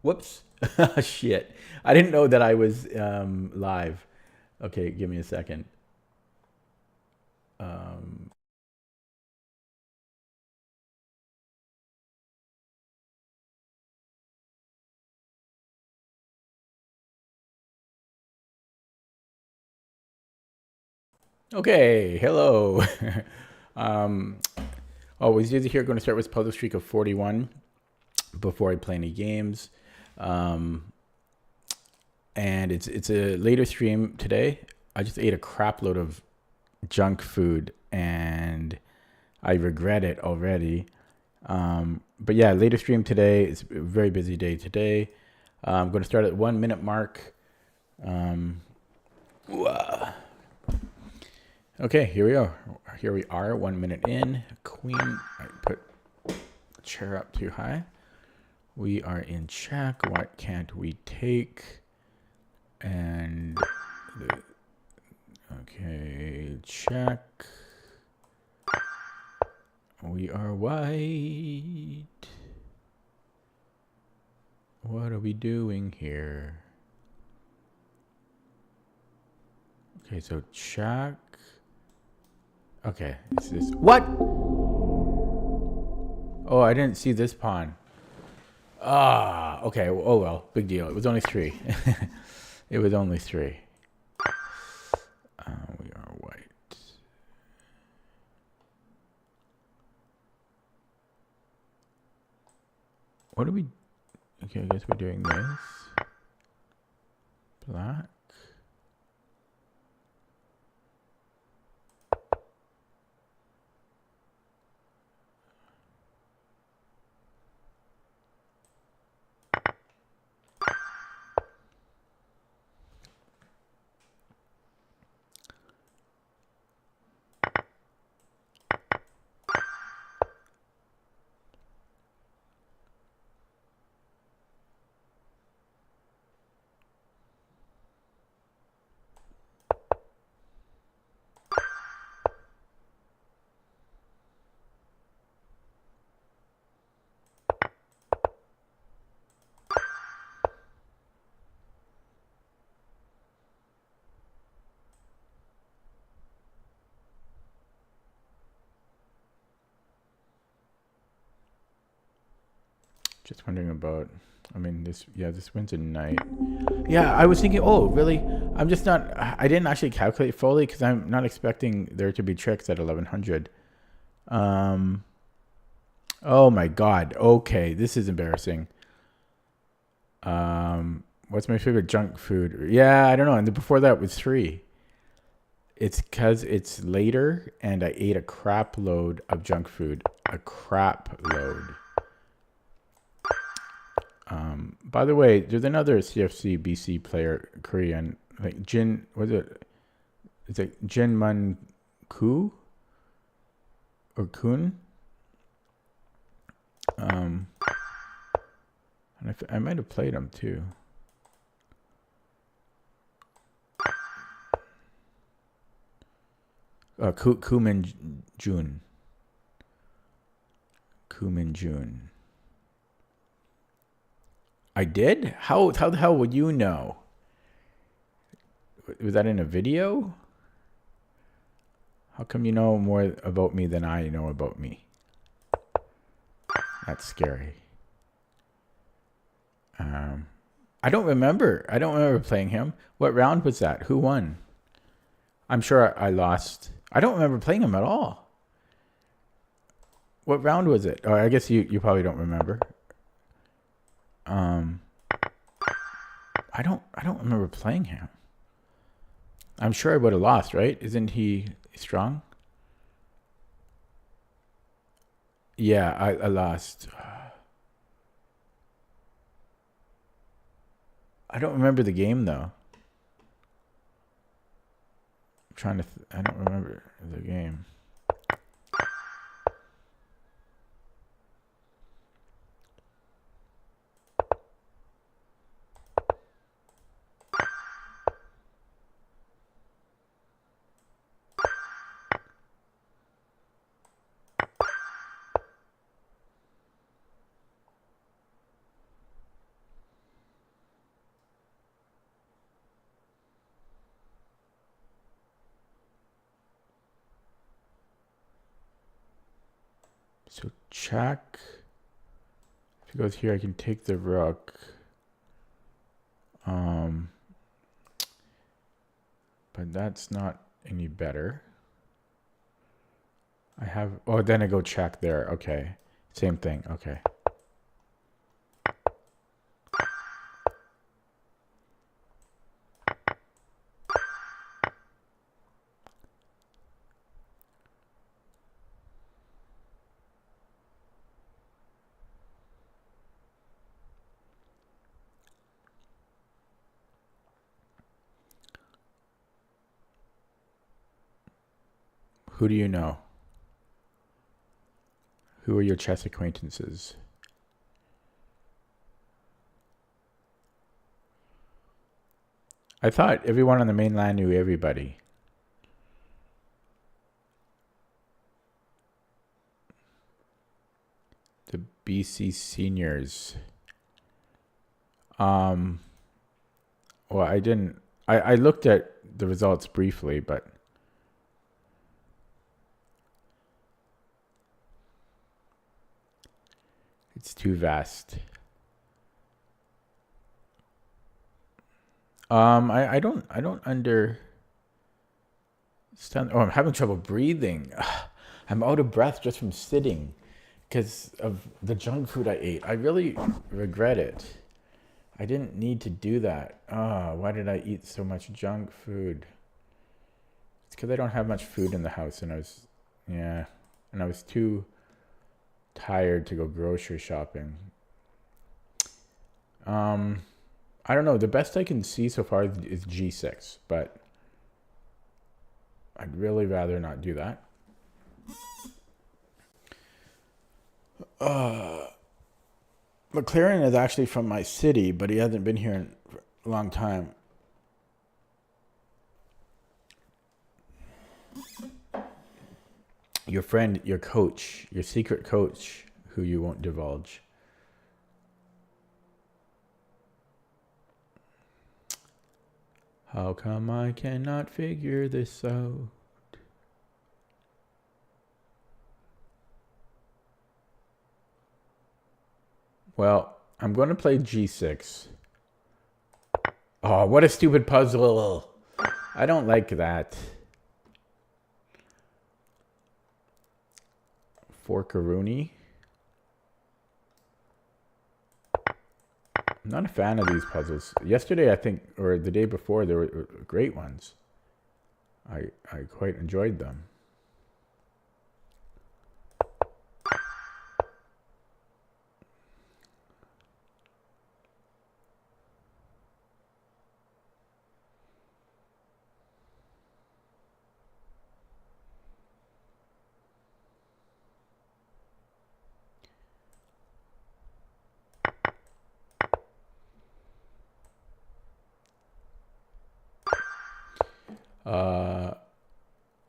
Whoops. Shit. I didn't know that I was live. Okay, give me a second. Um, okay, hello. um, Always easy here. Going to start with puzzle streak of 41 before I play any games. Um, and it's a later stream today. I just ate a crap load of junk food and I regret it already. But yeah, later stream today. It's a very busy day today. I'm going to start at 1 minute mark. Um, okay, here we are. Here we are, 1 minute in. Queen, I put the chair up too high. We are in check. What can't we take? And okay, check. We are white. What are we doing here? Okay, so check. Okay, is this what? Oh, I didn't see this pawn. Ah, okay. Oh well, big deal. It was only 3. It was only 3. We are white. What are we? Okay, I guess we're doing this. Black. Just wondering about. I mean, this. Yeah, this wins a knight. Yeah, I was thinking. Oh, really? I'm just not. I didn't actually calculate fully because I'm not expecting there to be tricks at 1100. Um. Oh my god. Okay, this is embarrassing. What's my favorite junk food? Yeah, I don't know. And before that was 3. It's because it's later and I ate a crap load of junk food. A crap load. By the way, there's another CFC BC player, Korean, like Jin. Was it? Is it Jin Man Ku or Kun? And I might have played him too. Kumin Jun. Kumin Jun. I did? How the hell would you know? Was that in a video? How come you know more about me than I know about me? That's scary. I don't remember. I don't remember playing him. What round was that? Who won? I'm sure I lost. I don't remember playing him at all. What round was it? Oh, I guess you probably don't remember. I don't remember playing him. I'm sure I would have lost, right? Isn't he strong? Yeah, I lost. I don't remember the game though. I'm trying to. I don't remember the game. So check. If it goes here, I can take the rook. But that's not any better. I have, oh, then I go check there. Okay. Same thing. Okay. Who do you know? Who are your chess acquaintances? I thought everyone on the mainland knew everybody. The BC seniors. Well, I didn't. I looked at the results briefly, but it's too vast. I don't understand. Oh, I'm having trouble breathing. I'm out of breath just from sitting because of the junk food I ate. I really regret it. I didn't need to do that. Why did I eat so much junk food? It's because I don't have much food in the house, and I was too tired to go grocery shopping. I don't know. The best I can see so far is G6, but I'd really rather not do that. McLaren is actually from my city, but he hasn't been here in a long time. Your friend, your coach, your secret coach, who you won't divulge. How come I cannot figure this out? Well, I'm going to play G6. Oh, what a stupid puzzle. I don't like that. Forkaruni. I'm not a fan of these puzzles. Yesterday, I think, or the day before, there were great ones. I quite enjoyed them.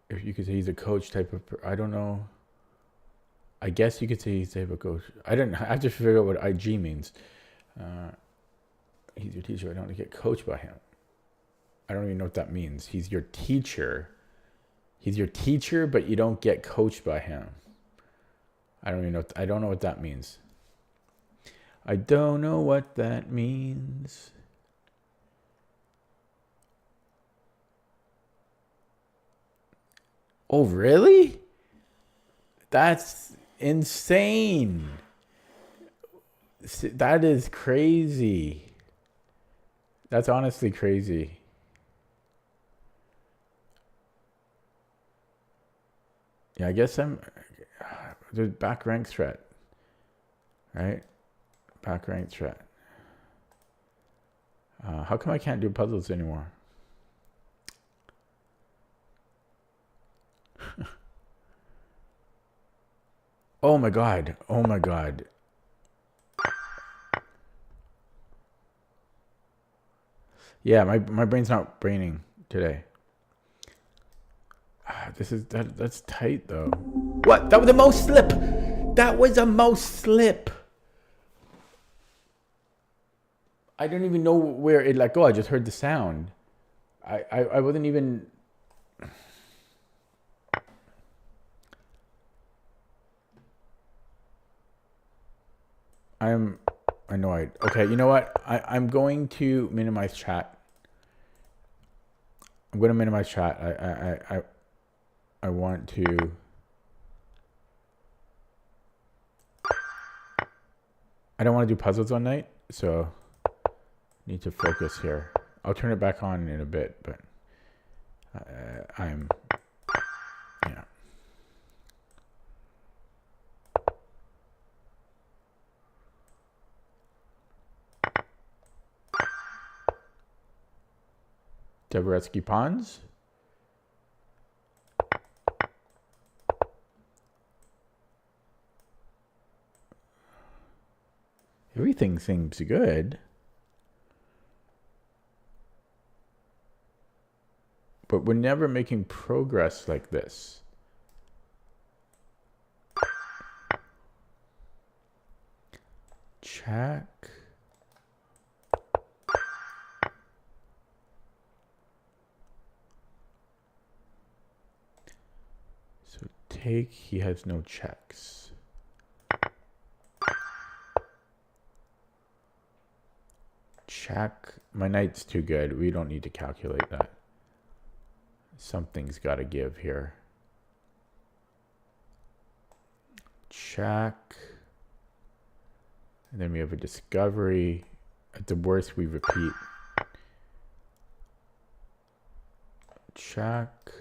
If you could say he's a coach type of, I don't know. I guess you could say he's type of coach. I have to figure out what IG means. He's your teacher. I don't get coached by him. I don't even know what that means. He's your teacher. He's your teacher, but you don't get coached by him. I don't even know. I don't know what that means. I don't know what that means. Oh, really? That's insane. That is crazy. That's honestly crazy. Yeah, I guess I'm the back rank threat. Right? Back rank threat. How come I can't do puzzles anymore? Oh my god. Oh my god. Yeah, my brain's not braining today. That's tight though. What? That was a mouse slip. That was a mouse slip. I don't even know where it let go. I just heard the sound. I wasn't even. I'm annoyed. Okay, you know what? I'm going to minimize chat. I'm going to minimize chat. I want to. I don't want to do puzzles all night, so need to focus here. I'll turn it back on in a bit, but I'm, yeah. Devoretsky Ponds. Everything seems good. But we're never making progress like this. Check. So take, he has no checks. Check. My knight's too good. We don't need to calculate that. Something's got to give here. Check. And then we have a discovery. At the worst, we repeat. Check.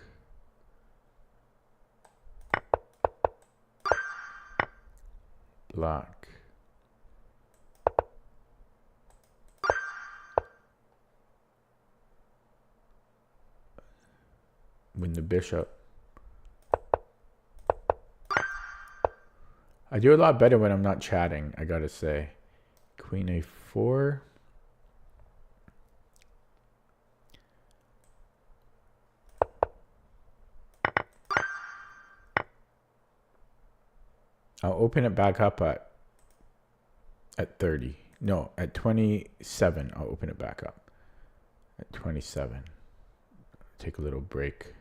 Block. Win the bishop. I do a lot better when I'm not chatting, I gotta say. Queen a4. I'll open it back up at 30. No, at 27. I'll open it back up. At 27. Take a little break.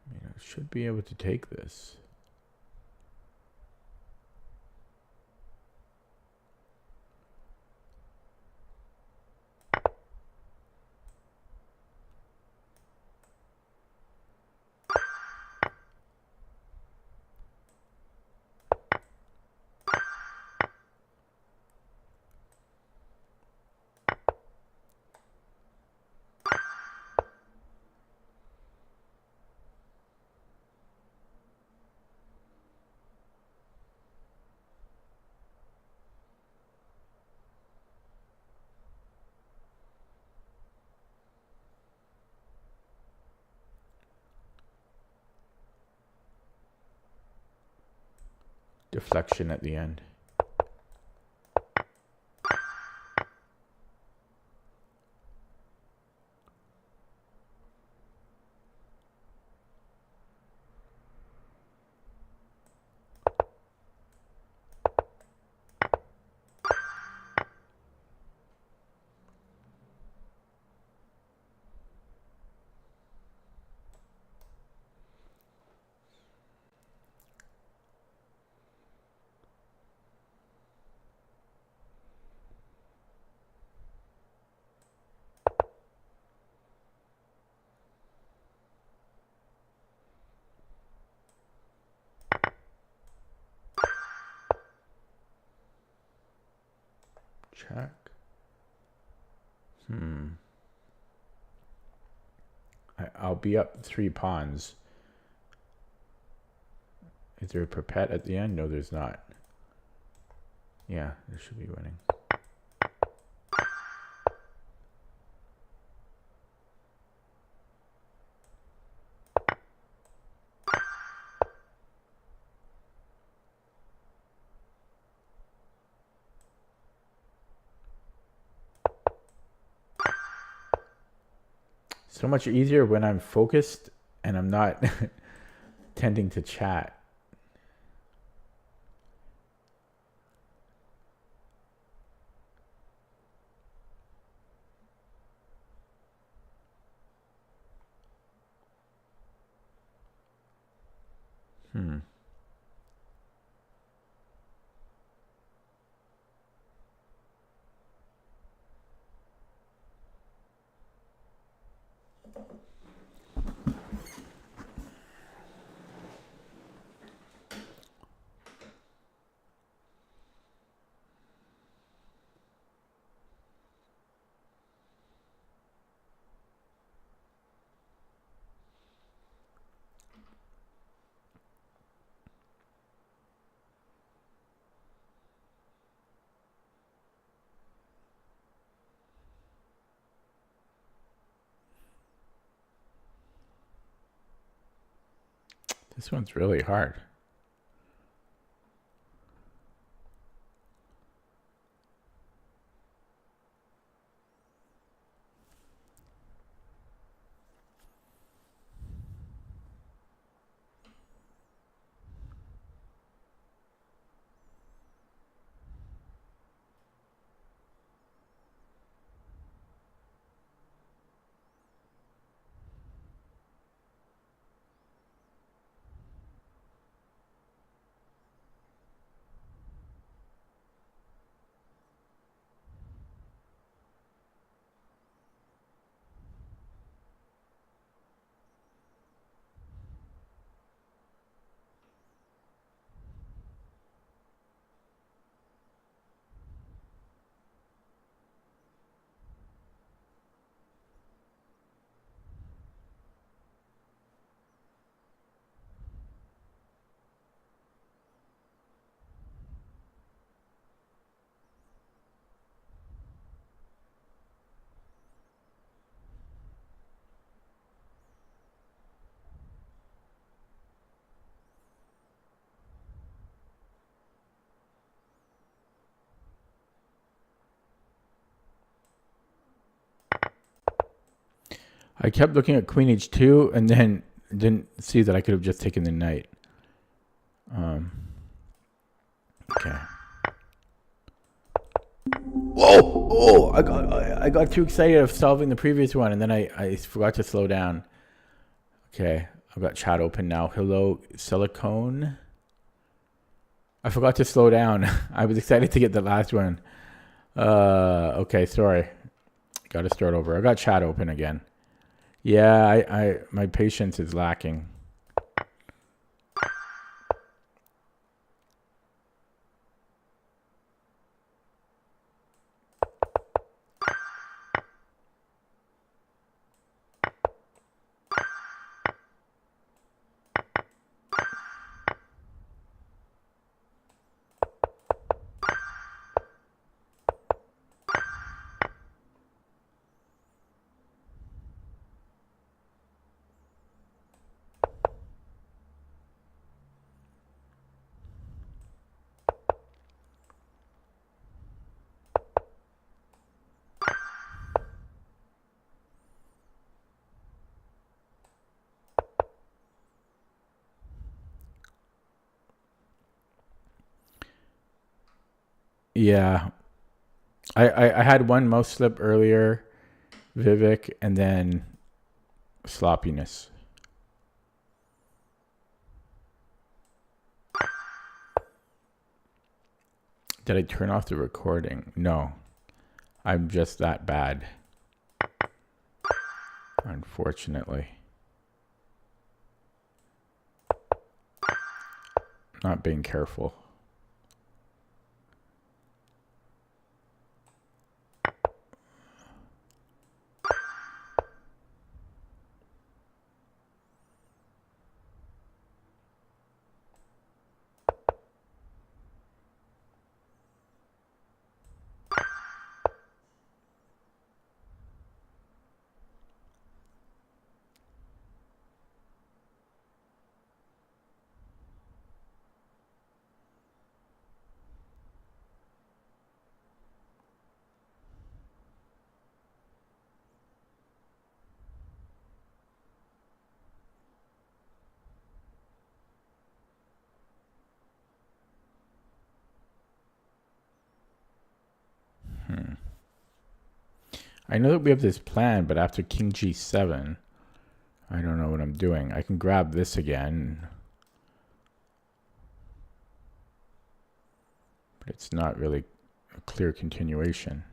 I mean, I should be able to take this. Deflection at the end. Check. I'll be up 3 pawns. Is there a perpet at the end? No, there's not. Yeah, there should be winning. So much easier when I'm focused and I'm not tending to chat. This one's really hard. I kept looking at Queen H2 and then didn't see that I could have just taken the knight. Okay. Whoa! Oh, I got too excited of solving the previous one, and then I forgot to slow down. Okay, I've got chat open now. Hello, silicone. I forgot to slow down. I was excited to get the last one. Okay, sorry. Got to start over. I got chat open again. Yeah, I my patience is lacking. Yeah, I had one mouse slip earlier, Vivek, and then sloppiness. Did I turn off the recording? No, I'm just that bad. Unfortunately. Not being careful. I know that we have this plan, but after King G7, I don't know what I'm doing. I can grab this again. but it's not really a clear continuation.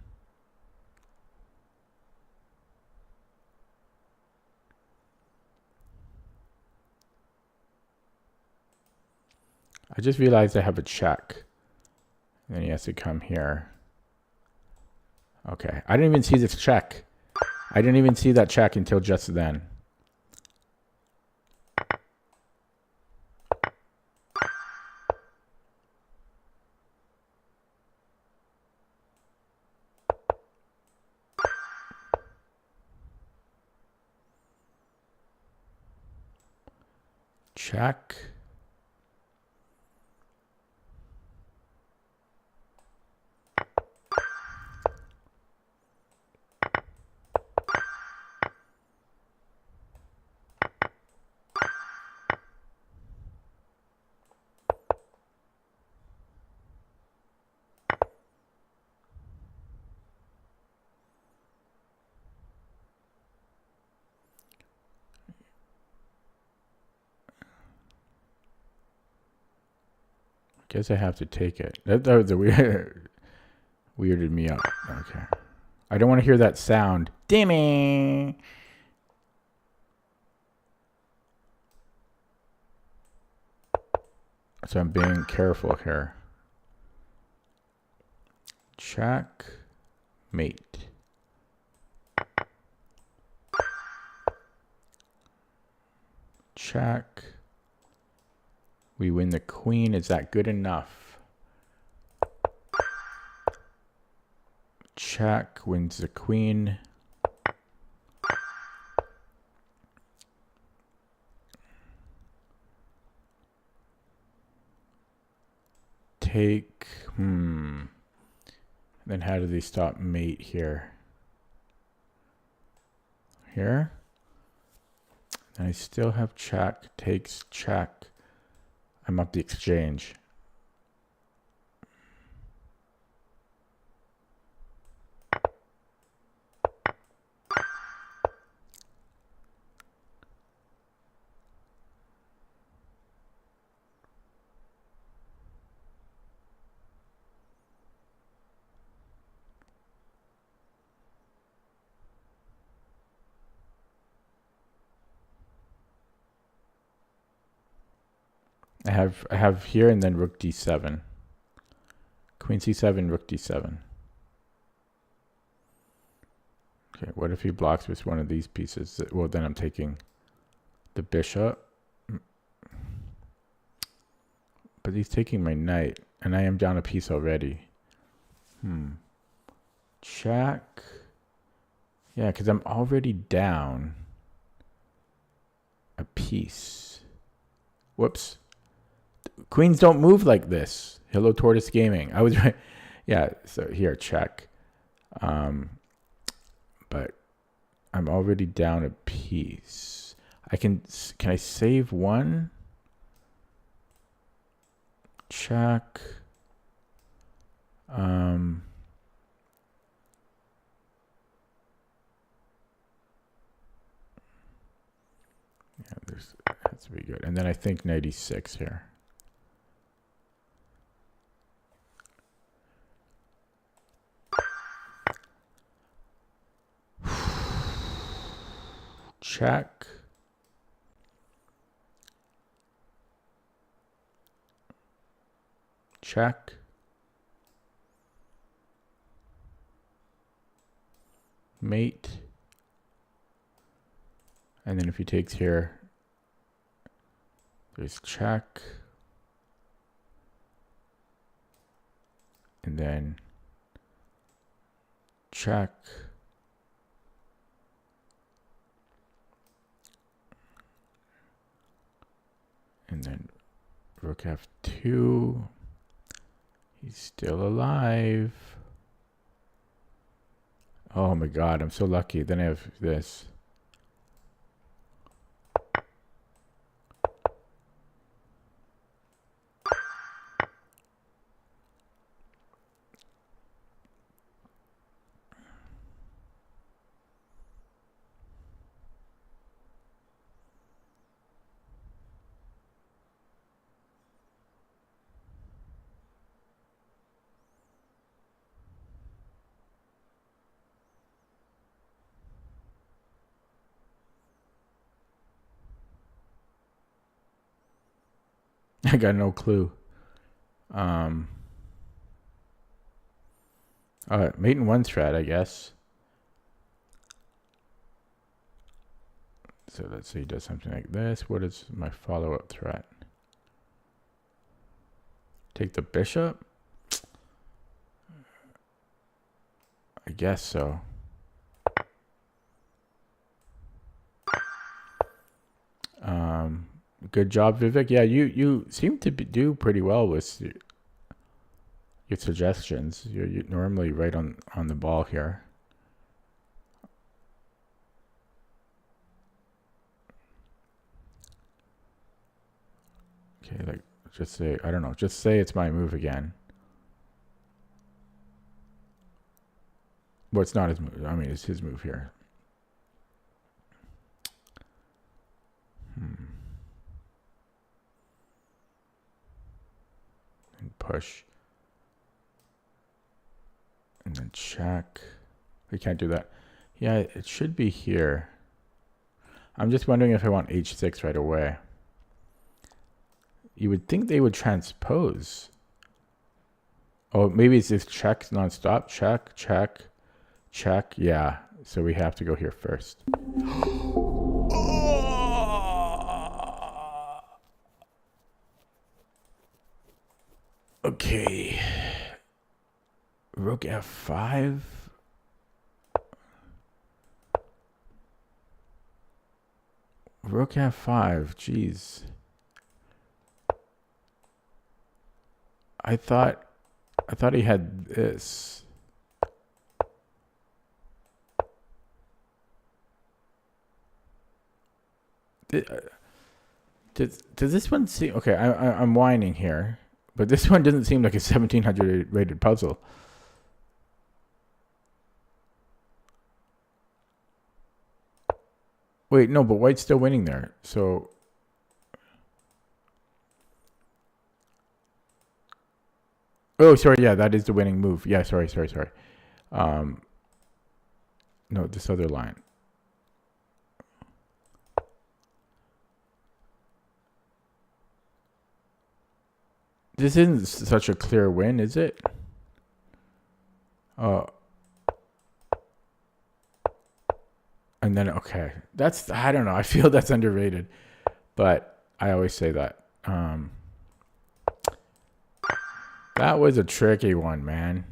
I just realized I have a check. And then he has to come here. Okay, I didn't even see this check. I didn't even see that check until just then. Check. Guess I have to take it. That was a weirded me out. Okay. I don't want to hear that sound. Dimmy. So I'm being careful here. Check. Mate. Check. We win the queen. Is that good enough? Check. Wins the queen. Take. Then how do they stop mate here? Here. And I still have check. Takes check. I'm up the exchange. I have here and then rook d7. Queen c7, rook d7. Okay, what if he blocks with one of these pieces? Well, then I'm taking the bishop. But he's taking my knight, and I am down a piece already. Check. Yeah, because I'm already down a piece. Whoops. Queens don't move like this. Hello, Tortoise Gaming. I was right. Yeah, so here, check. But I'm already down a piece. Can I save one? Check. Yeah, that's to be good. And then I think knight e6 here. Check. Check. Mate. And then if he takes here, there's check. And then check. And then rook f2. He's still alive. Oh my god, I'm so lucky. Then I have this. I got no clue. Mate in one thread, I guess. So let's say he does something like this. What is my follow-up threat? Take the bishop? I guess so. Good job, Vivek. Yeah, you seem to do pretty well with your suggestions. You're normally right on the ball here. Okay, like just say, I don't know, just say it's my move again. Well, it's not his move. I mean, it's his move here. And push. And then check. We can't do that. Yeah, it should be here. I'm just wondering if I want h6 right away. You would think they would transpose. Oh, maybe it's just check nonstop. Check, check, check. Yeah, so we have to go here first. Okay. Rook f5. Rook f5. Jeez. I thought he had this. Does this one seem okay? I'm whining here, but this one doesn't seem like a 1700 rated puzzle. Wait, no, but white's still winning there. So oh, sorry, yeah, that is the winning move. Yeah, sorry. No, this other line. This isn't such a clear win, is it? And then, okay. That's, I don't know. I feel that's underrated. But I always say that. That was a tricky one, man.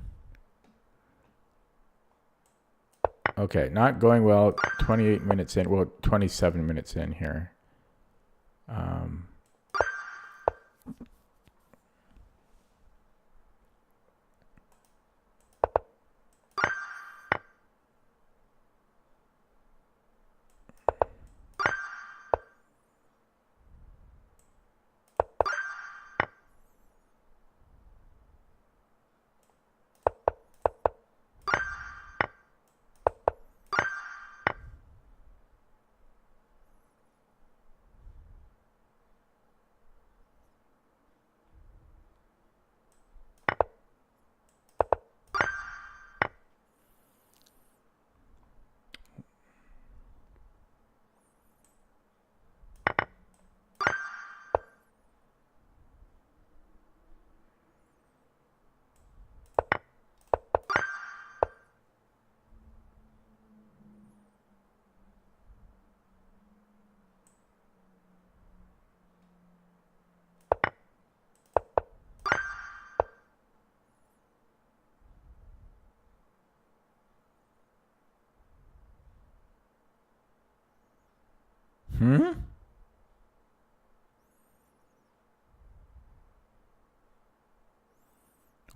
Okay, not going well. 28 minutes in. Well, 27 minutes in here.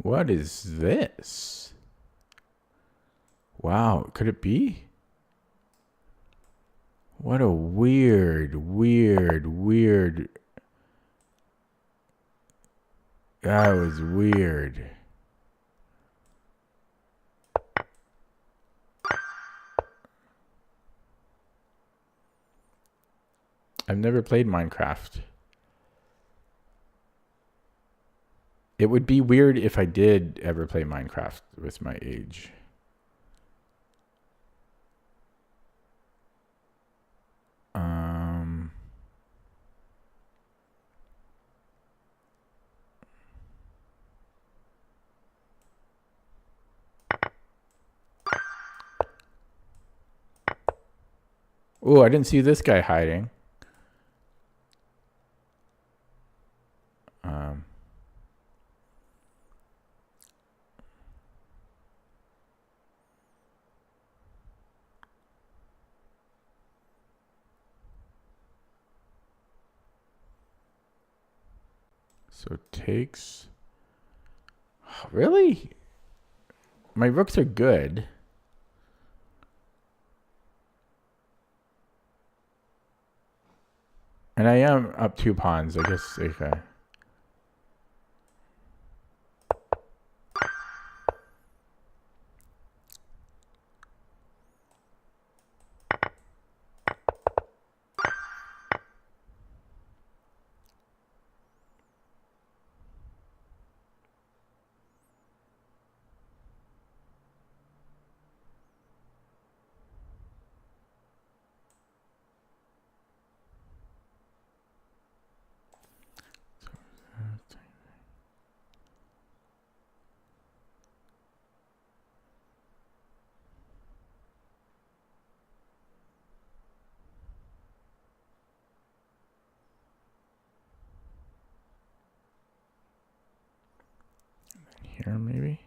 What is this? Wow, could it be? What a weird. That was weird. I've never played Minecraft. It would be weird if I did ever play Minecraft with my age. Oh, I didn't see this guy hiding. So takes. Really? My rooks are good. And I am up 2 pawns, I guess. Okay. Here, maybe?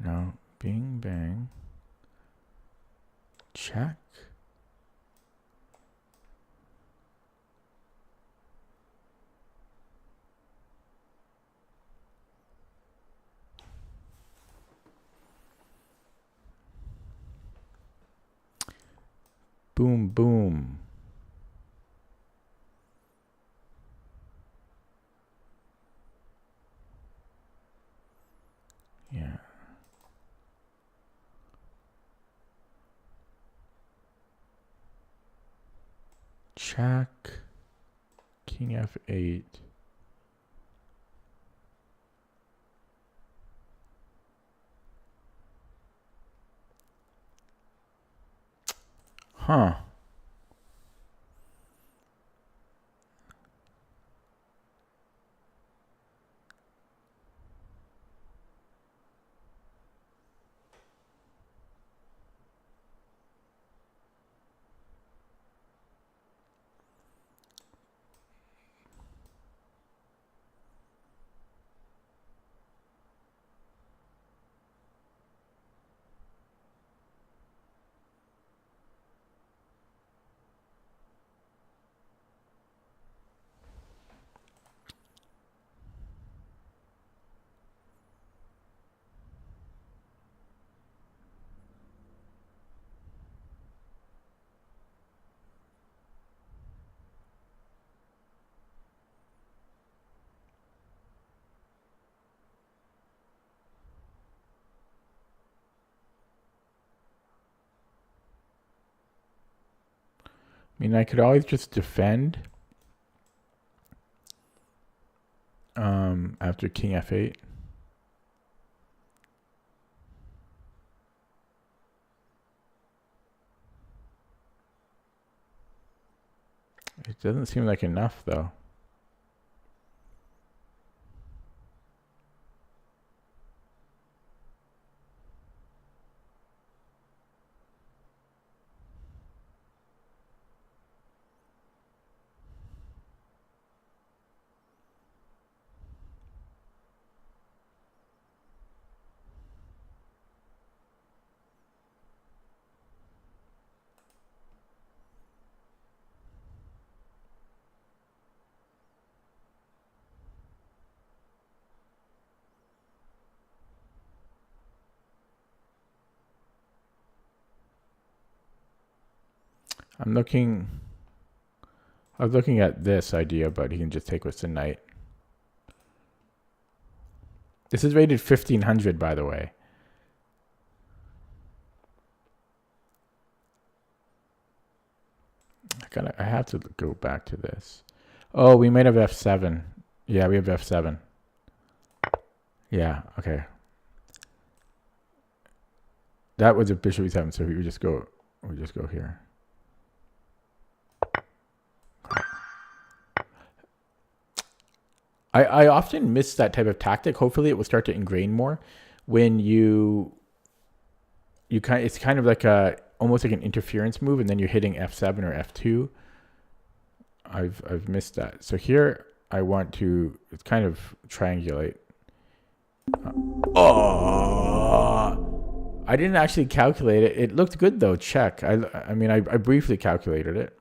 No. Bing, bang. Check. Boom, boom. Yeah. Check. King F8. Huh. I mean, I could always just defend after King F8. It doesn't seem like enough, though. I was looking at this idea, but he can just take with the knight. This is rated 1500, by the way. I have to go back to this. Oh, we might have F7. Yeah, we have F7. Yeah, okay. That was a bishop E7, so we would just go here. I often miss that type of tactic. Hopefully it will start to ingrain more when you it's kind of like a almost like an interference move, and then you're hitting F7 or F2. I've missed that. So here I want to kind of triangulate. I didn't actually calculate it. It looked good though. Check. I mean, I briefly calculated it.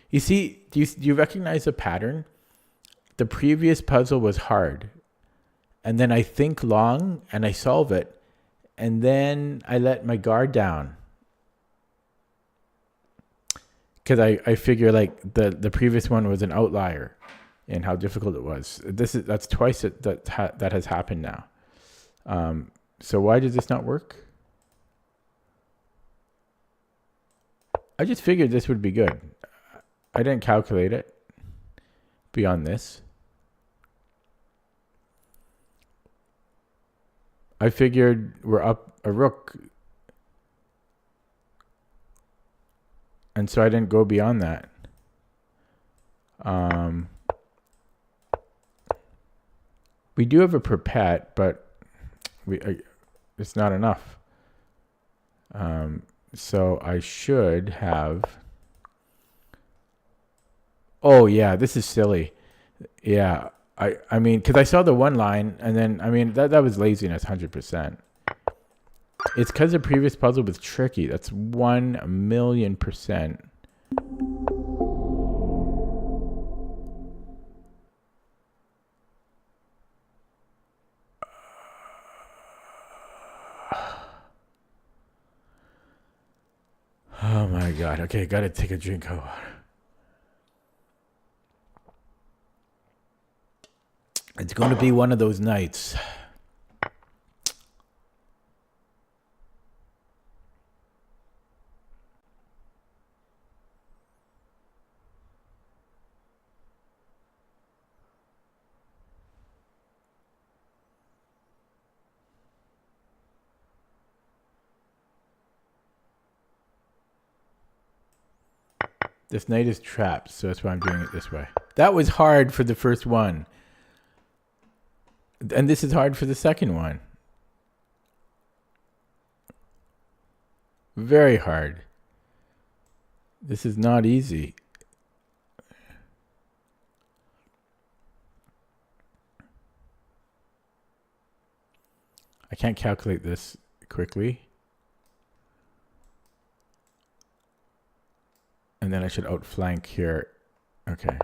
You see, do you recognize the pattern? The previous puzzle was hard, and then I think long and I solve it, and then I let my guard down because I figure like the previous one was an outlier in how difficult it was. That's twice that has happened now. So why does this not work? I just figured this would be good. I didn't calculate it beyond this. I figured we're up a rook, and so I didn't go beyond that. We do have a perpet, but it's not enough. So I should have. Oh yeah, this is silly. Yeah, I mean, because I saw the one line, and then I mean that was laziness, 100%. It's because the previous puzzle was tricky. That's 1,000,000%. Oh my god. Okay, gotta take a drink of water. It's going to be one of those nights. This knight is trapped, so that's why I'm doing it this way. That was hard for the first one. And this is hard for the second one. Very hard. This is not easy. I can't calculate this quickly. And then I should outflank here. Okay.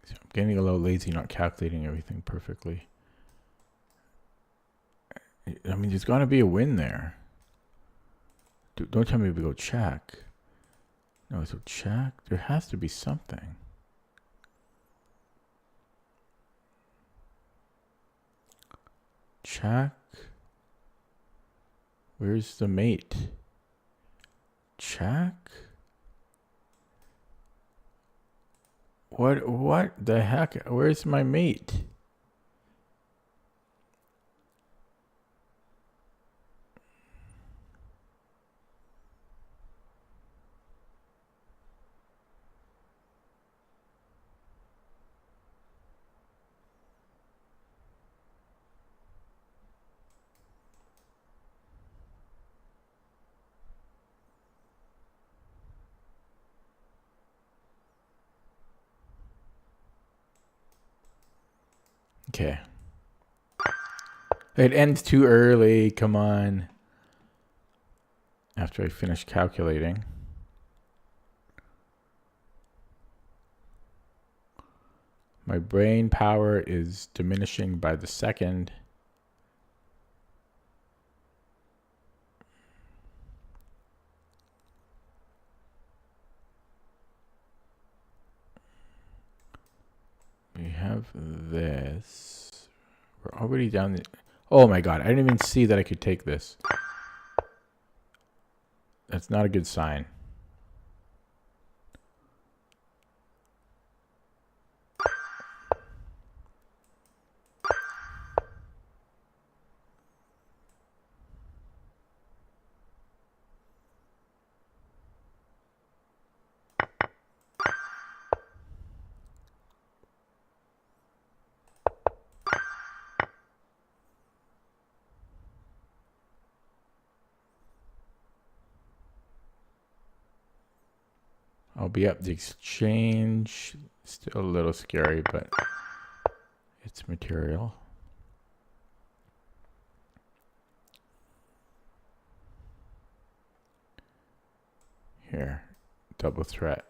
So I'm getting a little lazy, not calculating everything perfectly. I mean, there's got to be a win there. Don't tell me we go check. No, so check. There has to be something. Check. Where's the mate? Check. What the heck? Where's my mate? Okay. It ends too early. Come on. After I finish calculating. My brain power is diminishing by the second. We have this. We're already down the... Oh my god, I didn't even see that I could take this. That's not a good sign. I'll be up the exchange. Still a little scary, but it's material. Here, double threat.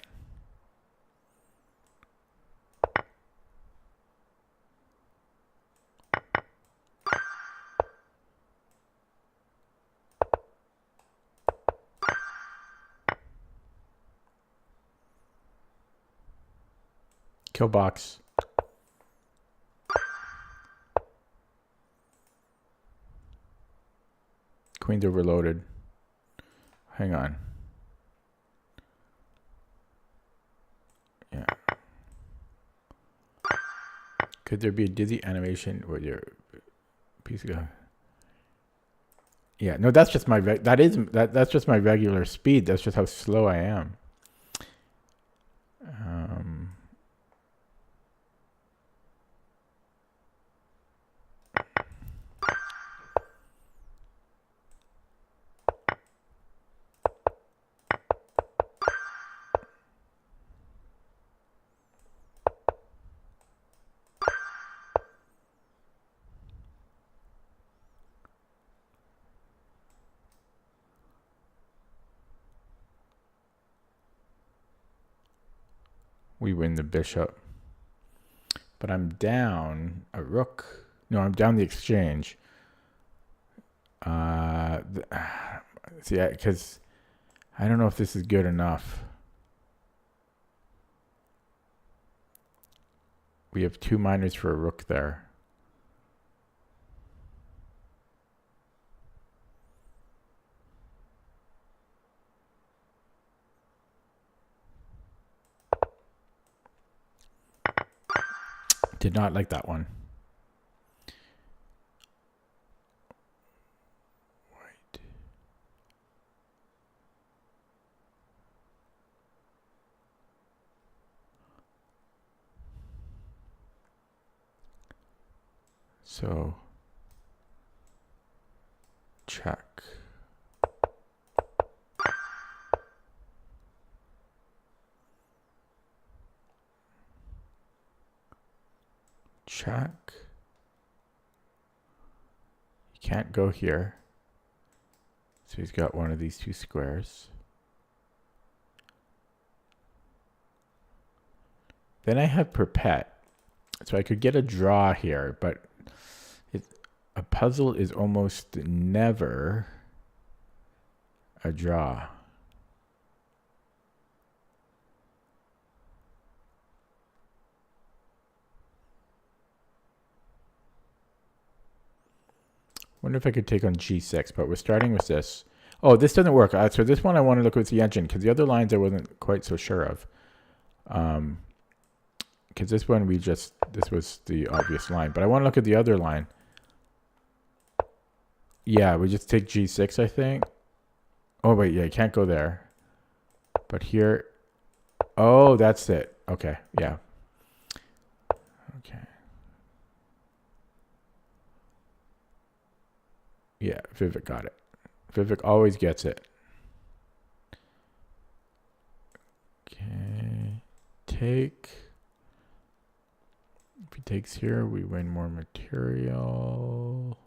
Kill box. Queen's overloaded. Hang on. Yeah. Could there be a dizzy animation with your piece of... Yeah, no, that's just my that's just my regular speed. That's just how slow I am. We win the bishop. But I'm down a rook. No, I'm down the exchange. See, because I don't know if this is good enough. We have 2 minors for a rook there. Did not like that one. Right. So, check. Check. You can't go here. So he's got one of these 2 squares. Then I have perpet. So I could get a draw here, but a puzzle is almost never a draw. Wonder if I could take on g6, but we're starting with this. Oh, this doesn't work. So this one I want to look with the engine, because the other lines I wasn't quite so sure of. Because this one this was the obvious line, but I want to look at the other line. Yeah, we just take g6, I think. Oh, wait, yeah, you can't go there. But here, oh, that's it. Okay, yeah. Okay. Yeah, Vivek got it. Vivek always gets it. Okay. Take he takes here, we win more material.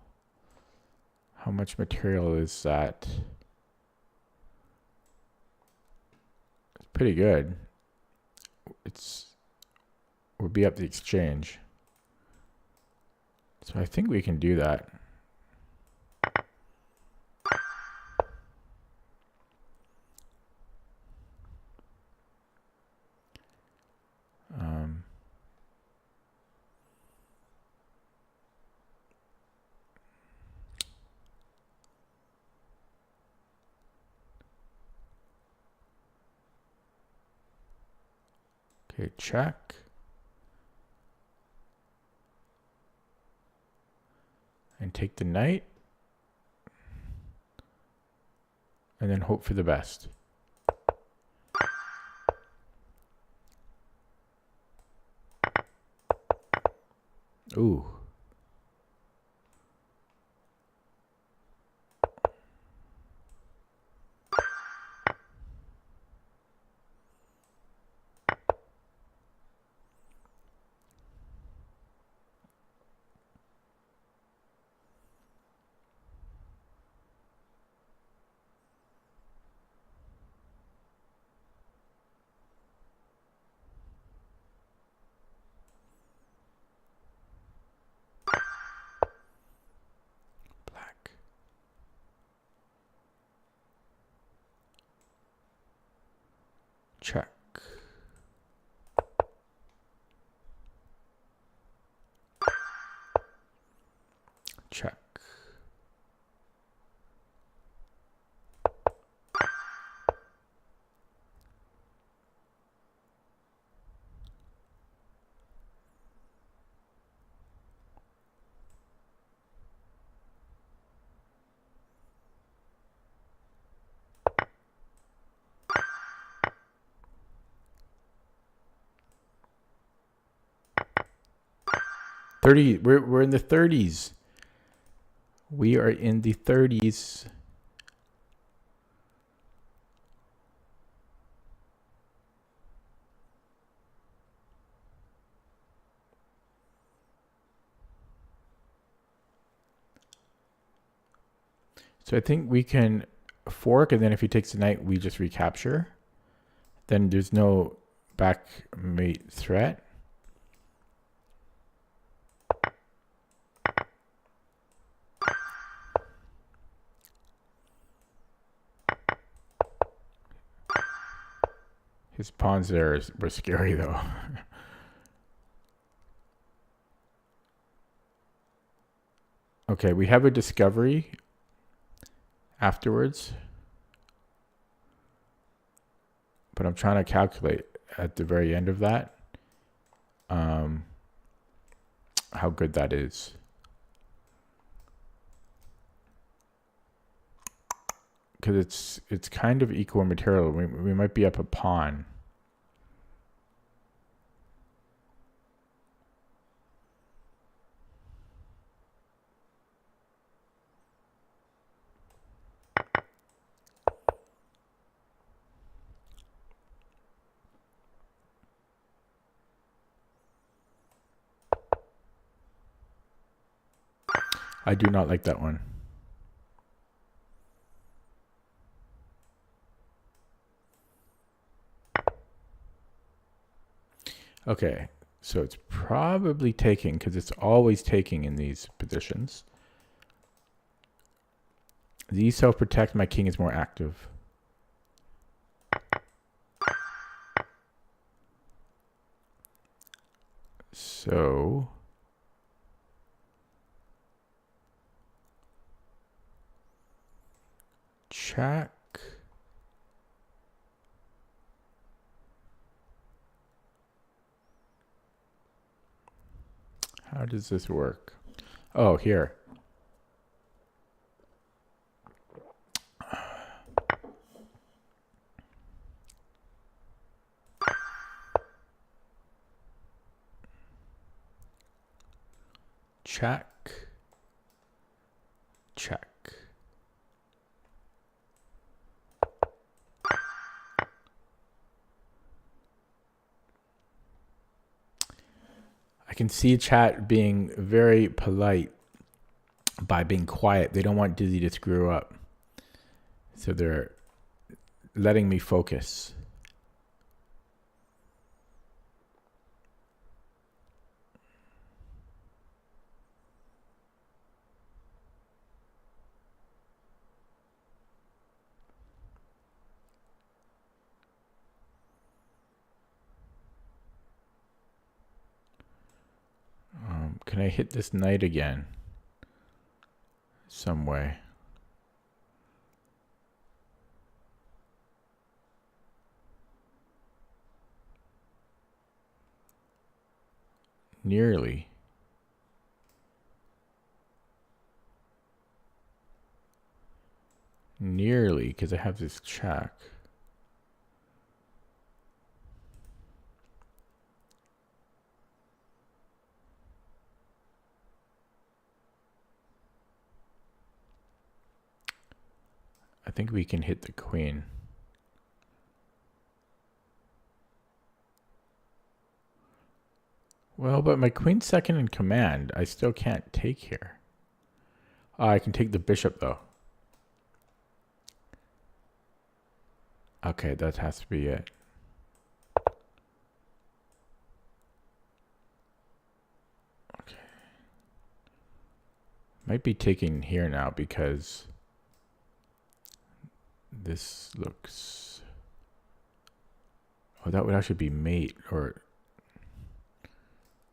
How much material is that? It's pretty good. Would be up the exchange. So I think we can do that. Okay, check. And take the knight. And then hope for the best. Ooh. Black. Check. Check. We're in the 30s. We are in the 30s. So I think we can fork, and then if he takes the knight, we just recapture. Then there's no back mate threat. His pawns there were scary though. Okay, we have a discovery afterwards. But I'm trying to calculate at the very end of that how good that is. Because it's kind of equal material. We might be up a pawn. I do not like that one. Okay, so it's probably taking, because it's always taking in these positions. These self-protect, my king is more active. So check. How does this work? Oh, here. Check. Check. I can see chat being very polite by being quiet. They don't want Dizzy to screw up. So they're letting me focus. Can I hit this knight again? Some way. Nearly. Nearly, because I have this check. I think we can hit the queen. Well, but my queen's second in command. I still can't take here. I can take the bishop, though. Okay, that has to be it. Okay. Might be taking here now because this looks... Oh, that would actually be mate, or...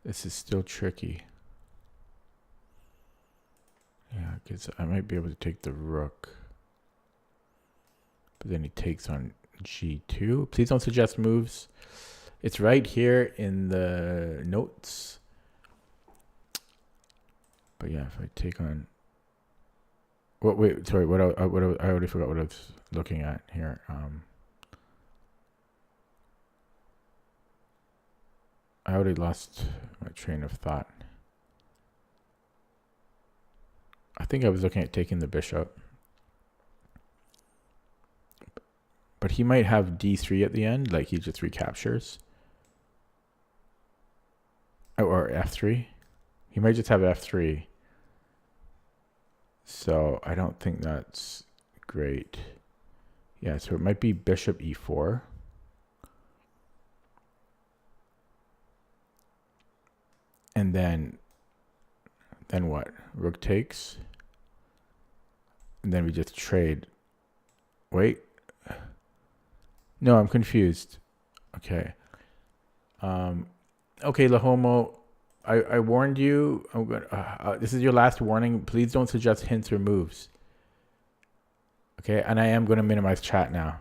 This is still tricky. Yeah, because I might be able to take the rook. But then he takes on g2. Please don't suggest moves. It's right here in the notes. But yeah, if I take on... What? Wait, sorry. I already forgot what I was looking at here. I already lost my train of thought. I think I was looking at taking the bishop. But he might have d3 at the end, like he just recaptures. Or f3. He might just have f3. So I don't think that's great. Yeah, so it might be bishop e4. And then what? Rook takes. And then we just trade. Wait. No, I'm confused. Okay. Okay, Lahomo, I warned you. I'm gonna, this is your last warning. Please don't suggest hints or moves. Okay, and I am going to minimize chat now.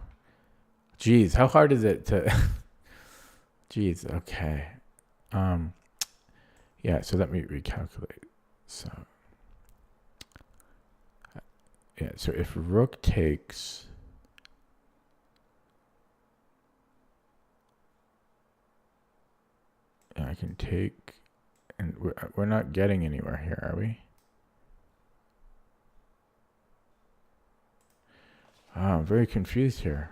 Jeez, how hard is it to... Jeez, okay. Yeah, so let me recalculate. So... Yeah, so if rook takes... I can take, and we're not getting anywhere here, are we? I'm very confused here.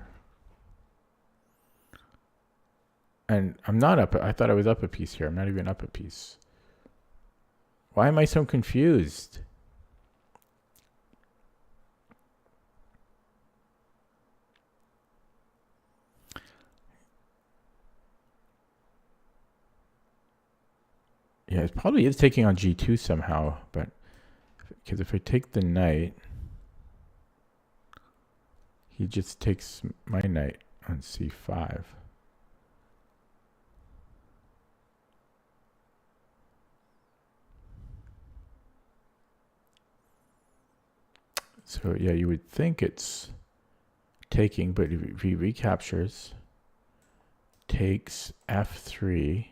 And I'm not up, I thought I was up a piece here. I'm not even up a piece. Why am I so confused? Yeah, it probably is taking on g2 somehow, but because if I take the knight, he just takes my knight on c5. So yeah, you would think it's taking, but if he recaptures, takes f3,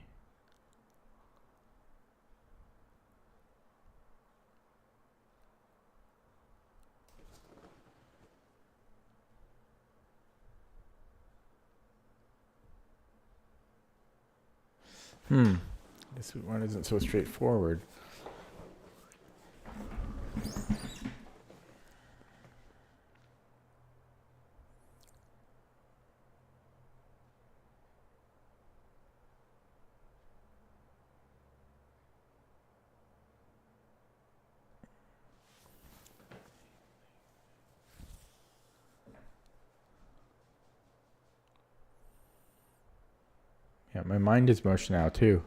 this one isn't so straightforward. my mind is mush now too.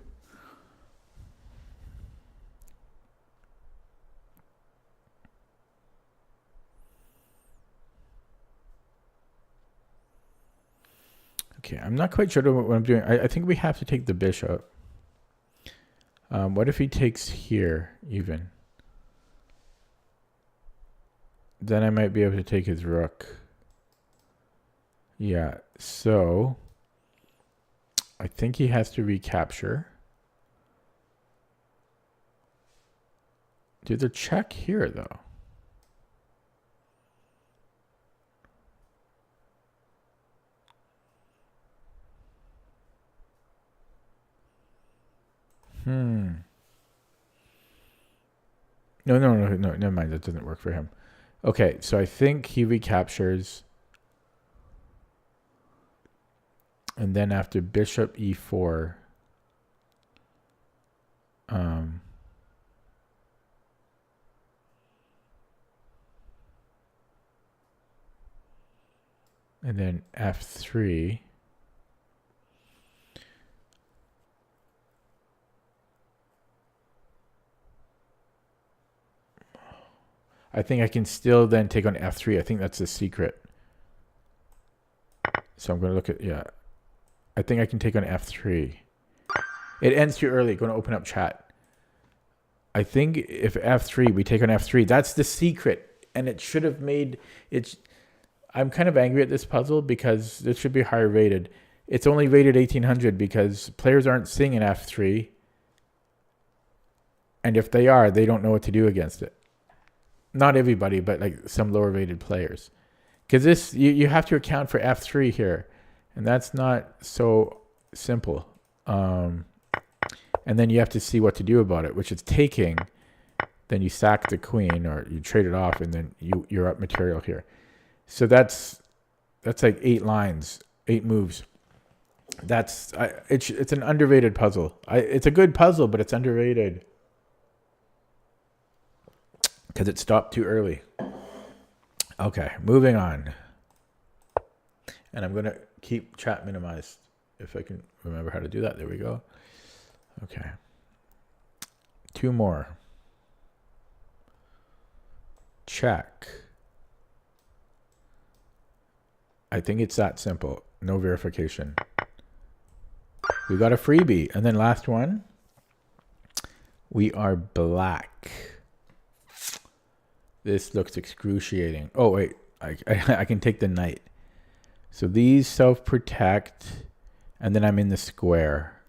Okay, I'm not quite sure what I'm doing. I think we have to take the bishop. What if he takes here, even? Then I might be able to take his rook. Yeah, so I think he has to recapture. There's a check here, though. No, never mind. That doesn't work for him. Okay, so I think he recaptures. And then after bishop e4, and then f3. I think I can still then take on f3. I think that's the secret. So I'm going to look at, yeah. I think I can take on f3. It ends too early. Going to open up chat. I think if f3, we take on f3. That's the secret. And it should have made it. I'm kind of angry at this puzzle because it should be higher rated. It's only rated 1800 because players aren't seeing an f3. And if they are, they don't know what to do against it. Not everybody, but like some lower rated players. Because this, you have to account for f3 here. And that's not so simple. And then you have to see what to do about it, which is taking. Then you sack the queen or you trade it off and then you're up material here. So that's like 8 lines, 8 moves. It's an underrated puzzle. It's a good puzzle, but it's underrated. Because it stopped too early. Okay, moving on. And I'm going to keep chat minimized if I can remember how to do that. There we go. Okay. 2 more. Check. I think it's that simple. No verification. We got a freebie. And then last one. We are black. This looks excruciating. Oh, wait. I can take the knight. So these self-protect. And then I'm in the square.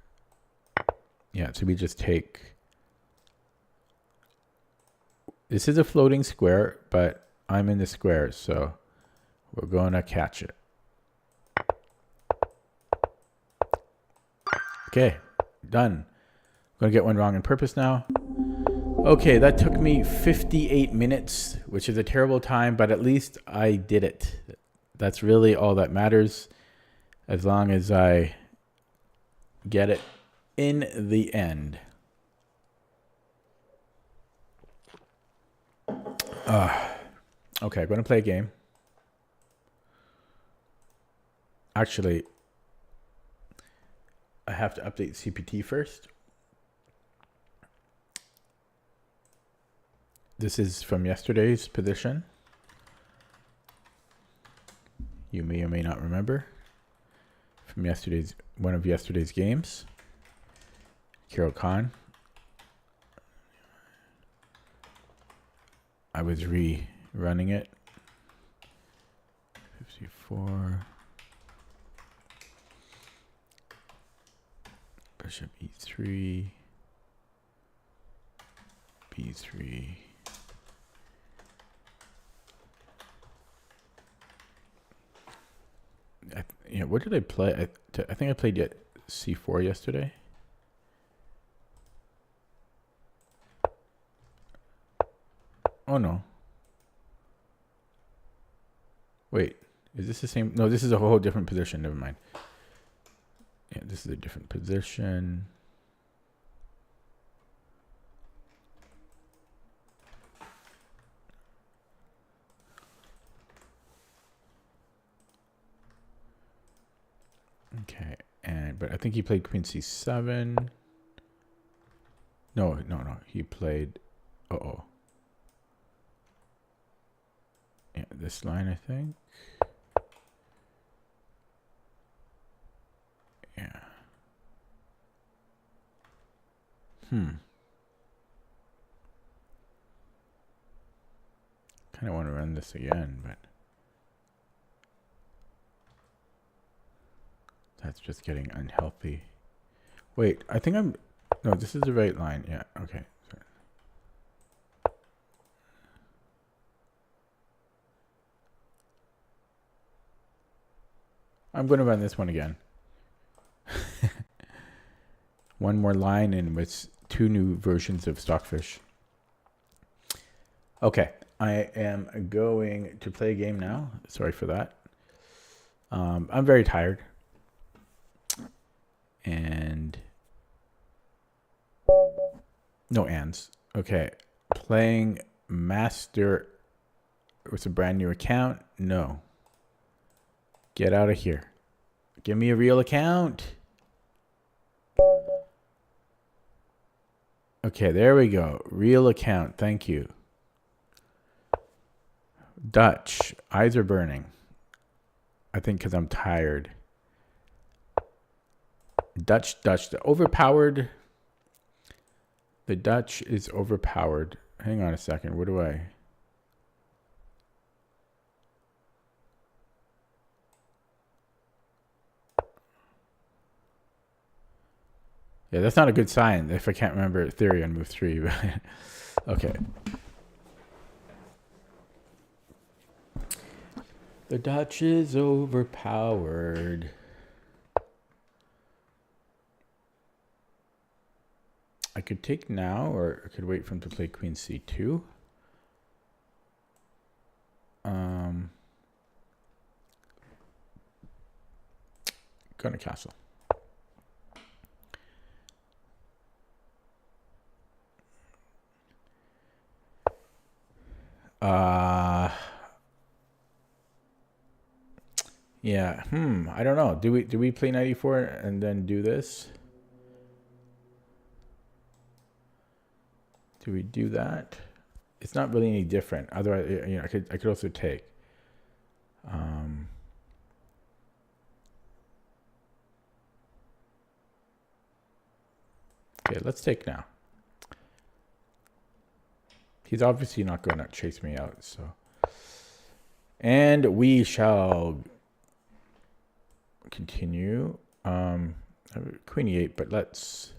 Yeah, so we just take... This is a floating square, but I'm in the square, so we're going to catch it. Okay, done. I'm going to get one wrong on purpose now. Okay, that took me 58 minutes, which is a terrible time, but at least I did it. That's really all that matters, as long as I get it in the end. Okay, I'm going to play a game. Actually, I have to update CPT first. This is from yesterday's position. You may or may not remember. From one of yesterday's games. Kiro Khan. I was rerunning it. 54. Bishop e3. b3. What did I play? I think I played c4 yesterday. Oh no. Wait, is this the same? No, this is a whole different position. Never mind. Yeah, this is a different position. Okay, But I think he played queen c7. No. He played. Yeah, this line, I think. Yeah. Kind of want to run this again, but that's just getting unhealthy. Wait, I think I'm... No, this is the right line. Yeah, okay. Sorry. I'm going to run this one again. One more line and with 2 new versions of Stockfish. Okay, I am going to play a game now. Sorry for that. I'm very tired. And no ands. Okay, playing Master with a brand new account. No. Get out of here. Give me a real account. Okay, there we go. Real account. Thank you. Dutch. Eyes are burning. I think because I'm tired. Dutch. Overpowered. The Dutch is overpowered. Hang on a second. What do I... Yeah, that's not a good sign if I can't remember theory on move 3. Okay. The Dutch is overpowered. I could take now, or I could wait for him to play queen c2. Going to castle. Yeah. I don't know. Do we play 94 and then do this? Do we do that? It's not really any different. Otherwise, you know, I could also take. Okay, let's take now. He's obviously not going to chase me out, so. And we shall continue. Queen e8, but let's...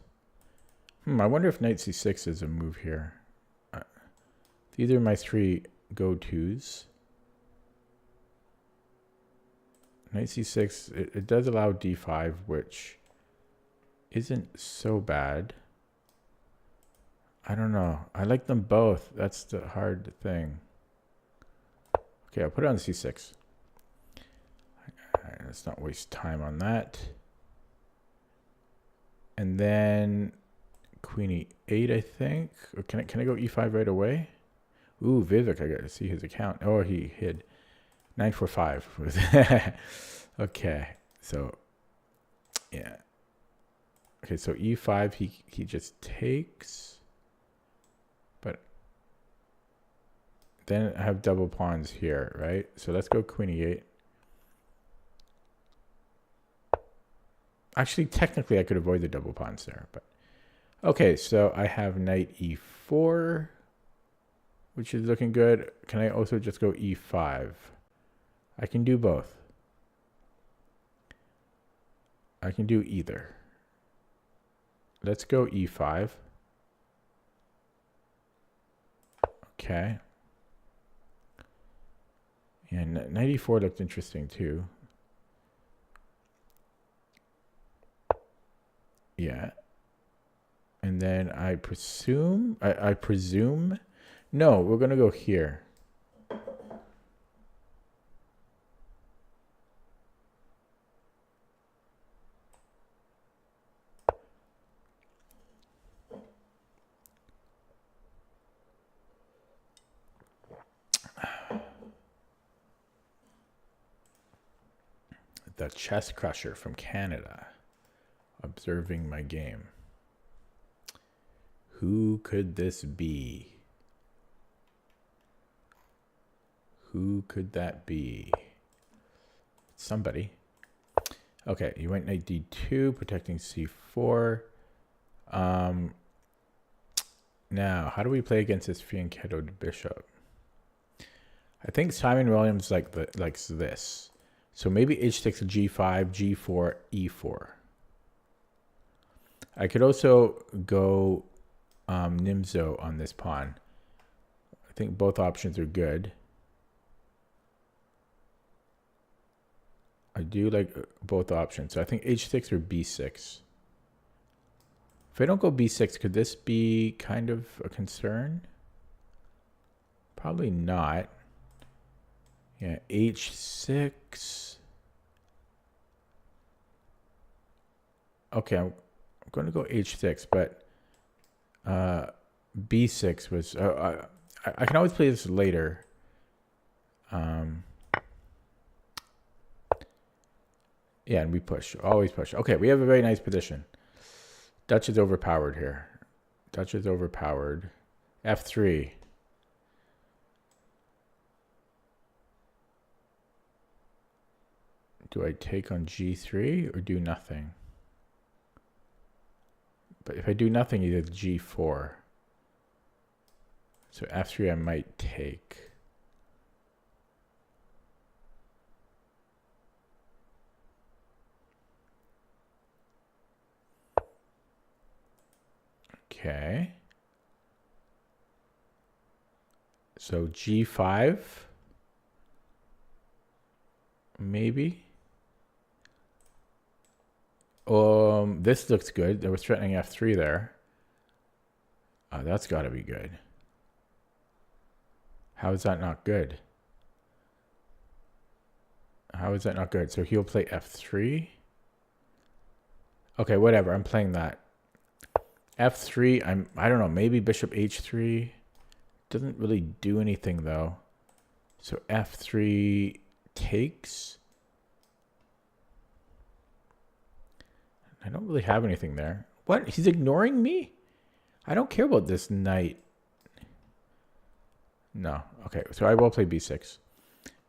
I wonder if knight c6 is a move here. These are my 3 go-tos. Knight c6, it does allow d5, which isn't so bad. I don't know. I like them both. That's the hard thing. Okay, I'll put it on c6. Let's not waste time on that. And then queen e8, I think. Or can I go e5 right away? Ooh, Vivek, I got to see his account. Oh, he hid. 945. Okay, so yeah. Okay, so e5, he just takes. But then I have double pawns here, right? So let's go queen e8. Actually, technically, I could avoid the double pawns there, but okay. So I have knight e4, which is looking good. Can I also just go e5? I can do both. I can do either. Let's go e5. Okay. And knight e4 looked interesting too. Yeah. And then I presume, no, we're going to go here. The Chess Crusher from Canada. observing my game. Who could this be? Who could that be? Somebody. Okay, you went knight d2, protecting c4. Now, how do we play against this fianchettoed bishop? I think Simon Williams likes this. So maybe h6, g5, g4, e4. I could also go Nimzo on this pawn. I think both options are good. I do like both options. So I think h6 or b6. If I don't go b6, could this be kind of a concern? Probably not. Yeah, h6. Okay, I'm going to go h6, but b6 was... I can always play this later. Yeah, and we push. Always push. Okay, we have a very nice position. Dutch is overpowered here. Dutch is overpowered. f3. Do I take on g3 or do nothing? But if I do nothing, he does g4. So f3 I might take. Okay. So g5. Maybe. This looks good. They were threatening f3 there. That's got to be good. How is that not good? How is that not good? So he'll play f3. Okay, whatever. I'm playing that. f3. I don't know. Maybe bishop h3. Doesn't really do anything though. So f3 takes. I don't really have anything there. What? He's ignoring me? I don't care about this knight. No. Okay, so I will play b6.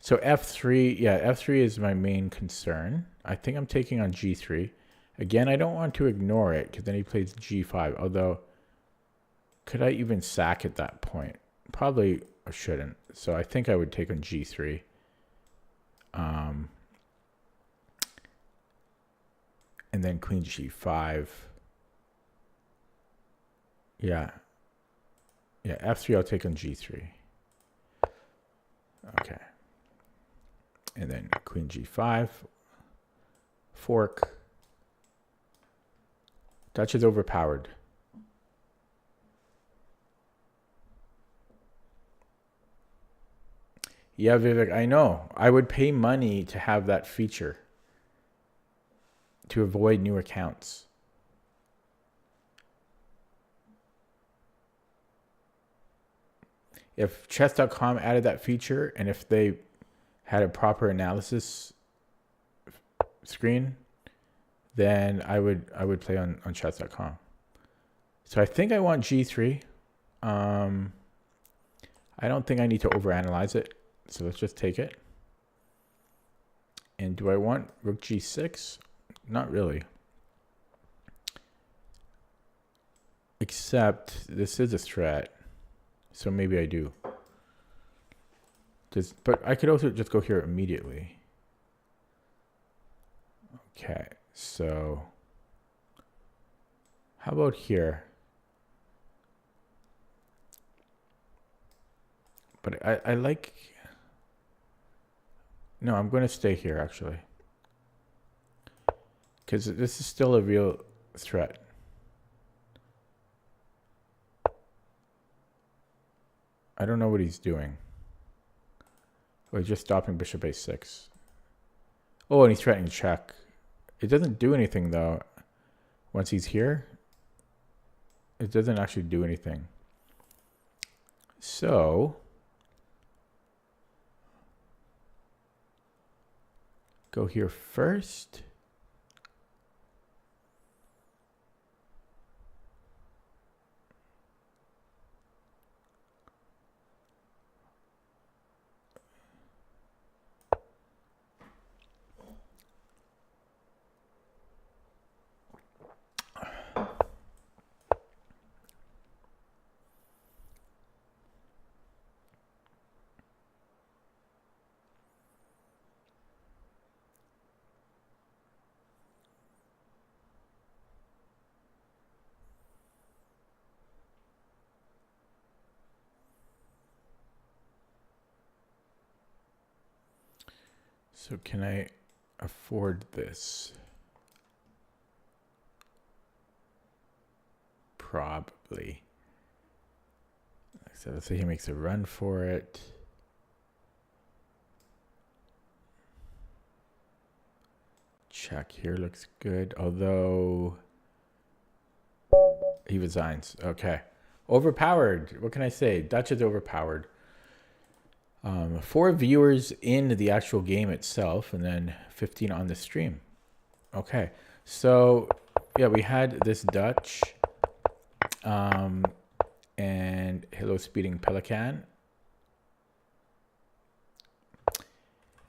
So f3, yeah, f3 is my main concern. I think I'm taking on g3. Again, I don't want to ignore it because then he plays g5. Although, could I even sack at that point? Probably I shouldn't. So I think I would take on g3. And then queen g5. Yeah. Yeah, f3 I'll take on g3. Okay. And then queen g5. Fork. Dutch is overpowered. Yeah, Vivek, I know. I would pay money to have that feature. To avoid new accounts. If chess.com added that feature and if they had a proper analysis screen, then I would play on chess.com. So I think I want g3. I don't think I need to overanalyze it. So let's just take it. And do I want rook g6? Not really. Except this is a threat. So maybe I do. But I could also just go here immediately. Okay, so how about here? But I like... No, I'm going to stay here, actually. Because this is still a real threat. I don't know what he's doing. Oh, he's just stopping bishop a6. Oh, and he's threatening check. It doesn't do anything, though. Once he's here, it doesn't actually do anything. So... go here first. So can I afford this? Probably. So let's say he makes a run for it. Check here looks good, although he resigns. Okay. Overpowered. What can I say? Dutch is overpowered. 4 viewers in the actual game itself, and then 15 on the stream. Okay. So, yeah, we had this Dutch and Hello Speeding Pelican.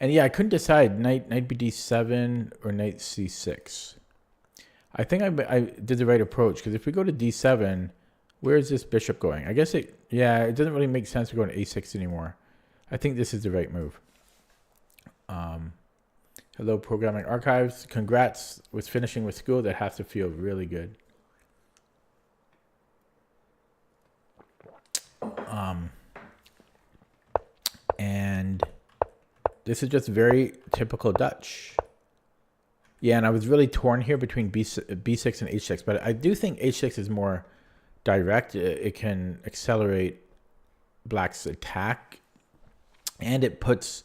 And yeah, I couldn't decide knight bd7 or knight c6. I think I did the right approach, because if we go to d7, where is this bishop going? I guess it doesn't really make sense to go to a6 anymore. I think this is the right move. Hello, Programming Archives. Congrats with finishing with school. That has to feel really good. And this is just very typical Dutch. Yeah, and I was really torn here between b6 and h6, but I do think h6 is more direct. It can accelerate black's attack, and it puts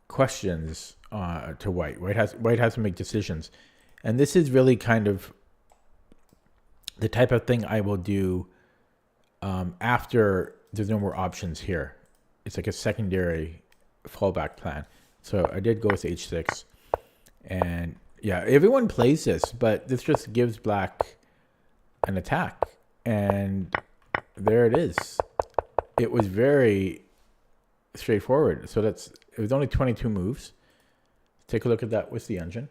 questions to white. White has to make decisions, and this is really kind of the type of thing I will do after there's no more options here. It's like a secondary fallback plan. So I did go with h6, and yeah, everyone plays this, but this just gives black an attack, and there it is. It was very straightforward. So it was only 22 moves. Take a look at that with the engine.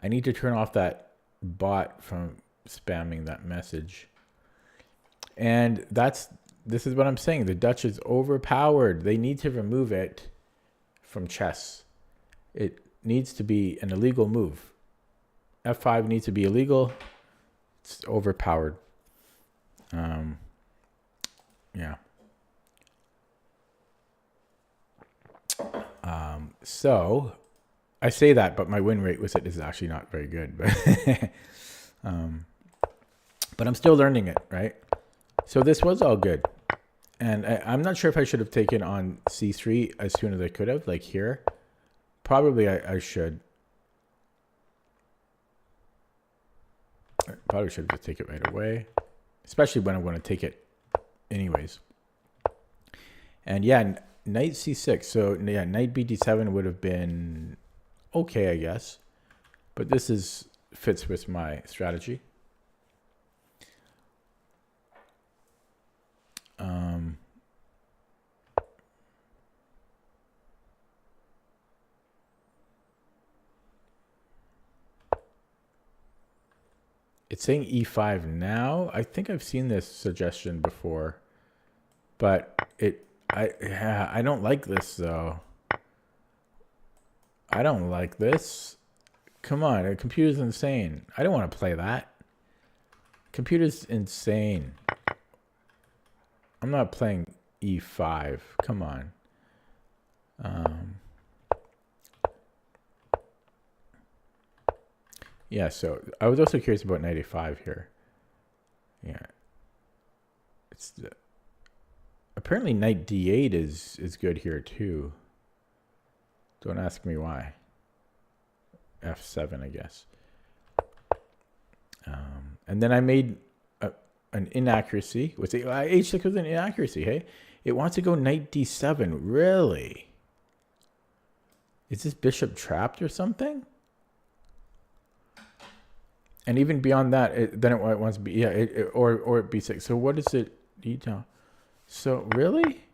I need to turn off that bot from spamming that message. And this is what I'm saying. The Dutch is overpowered. They need to remove it from chess. It needs to be an illegal move. F5 needs to be illegal. It's overpowered. Yeah. So I say that, but my win rate with it is actually not very good. But but I'm still learning it, right? So this was all good. And I'm not sure if I should have taken on c3 as soon as I could have, like here. Probably I should. I probably should have just taken it right away, especially when I want to take it anyways. And yeah, knight c6. So yeah, knight bd7 would have been okay, I guess. But this fits with my strategy. It's saying e5 now. I think I've seen this suggestion before, but I don't like this though. I don't like this. Come on, the computer's insane. I don't want to play that. Computer's insane. I'm not playing e5. Come on. Yeah, so I was also curious about knight a5 here. Yeah. Apparently knight d8 is good here too. Don't ask me why. f7, I guess. And then I made an inaccuracy. H6 was an inaccuracy, hey? It wants to go knight d7. Really? Is this bishop trapped or something? And even beyond that, then it wants to be, yeah, or b6. So what is it? So really?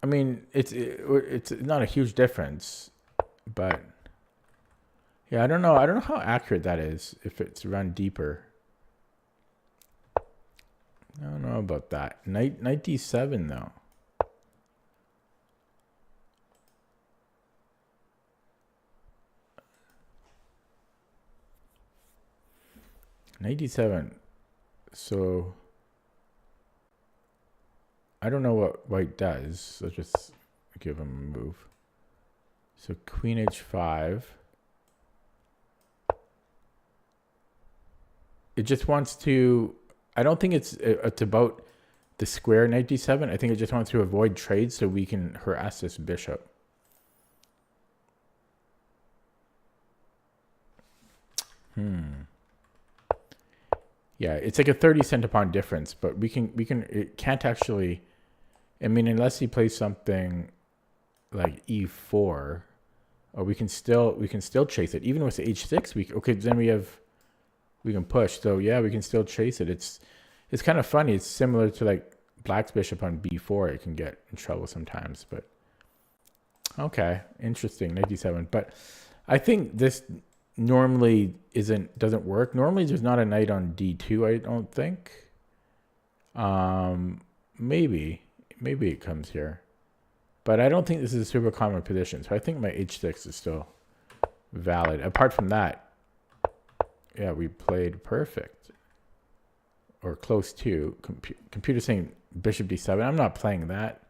I mean, it's not a huge difference, but yeah, I don't know. I don't know how accurate that is if it's run deeper. I don't know about that. Knight d7 though. Knight d7. So I don't know what white does. Let's just give him a move. So queen h5. It just wants to, I don't think it's about the square knight d7. I think it just wants to avoid trades so we can harass this bishop. Yeah, it's like a 30 centipond difference, but it can't actually, I mean, unless he plays something like e4, or we can still chase it. Even with the h6, okay, then we can push. So yeah, we can still chase it. It's kind of funny. It's similar to like black's bishop on b4. It can get in trouble sometimes, but okay, interesting, knight d7. But I think this normally doesn't work. Normally there's not a knight on d2, I don't think. Maybe it comes here, but I don't think this is a super common position. So I think my h6 is still valid. Apart from that, yeah, we played perfect, or close to. Computer saying bishop d7. I'm not playing that.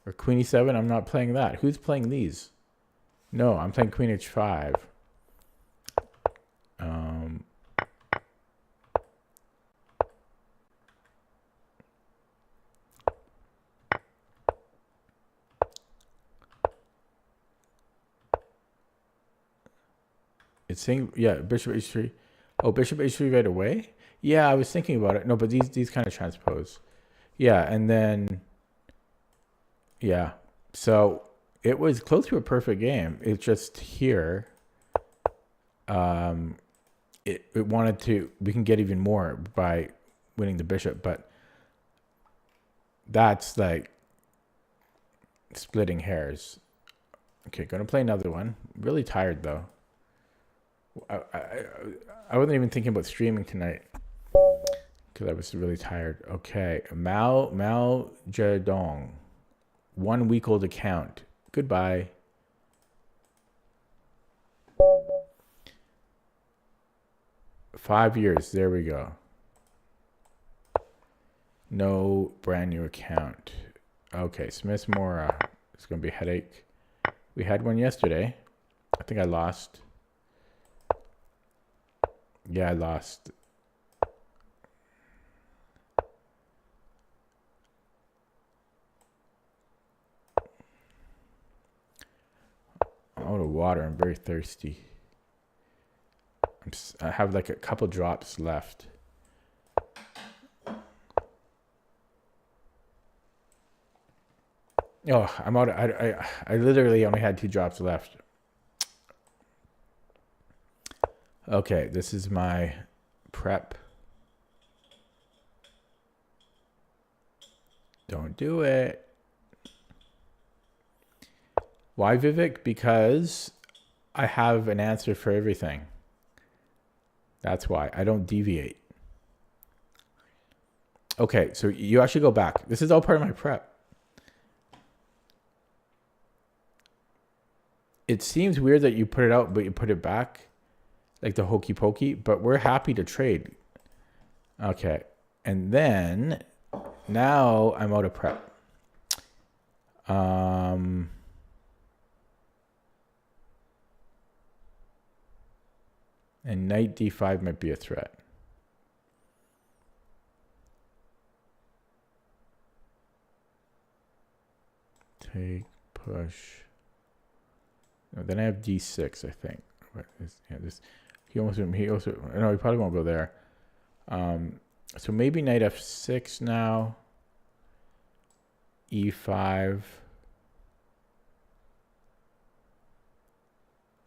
Or queen e7. I'm not playing that. Who's playing these? No, I'm playing queen h5. It's saying, yeah, bishop h3. Oh, bishop h3 right away? Yeah, I was thinking about it. No, but these kind of transpose. Yeah, and then, yeah. So it was close to a perfect game. It's just here, it wanted to, we can get even more by winning the bishop, but that's like splitting hairs. Okay, gonna play another one. Really tired though. I wasn't even thinking about streaming tonight because I was really tired. Okay, Mao Zedong, 1 week old account. Goodbye. Five years. There we go. No brand new account. Okay, Smith Mora. It's gonna be a headache. We had one yesterday. I think I lost. Yeah, I lost. I'm out of water. I'm very thirsty. I have like a couple drops left. Oh, I'm out. I literally only had 2 drops left. Okay, this is my prep. Don't do it. Why, Vivek? Because I have an answer for everything. That's why. I don't deviate. Okay, so you actually go back. This is all part of my prep. It seems weird that you put it out, but you put it back. Like the hokey pokey, but we're happy to trade. Okay, and then now I'm out of prep. And knight d5 might be a threat. Take, push. No, then I have d6, I think. What is, yeah, this. He also, no, he probably won't go there. So maybe knight f6 now. e5.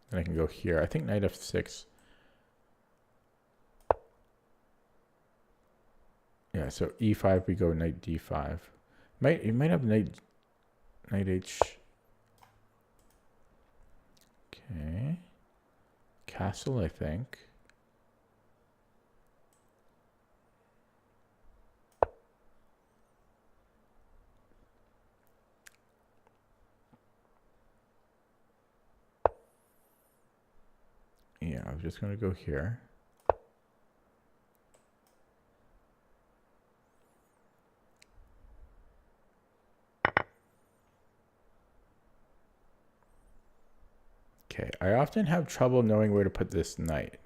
And I can go here. I think knight f6. Yeah, so e5 we go knight d5. You might have knight h. Okay. Castle, I think. Yeah, I'm just going to go here. Okay, I often have trouble knowing where to put this knight.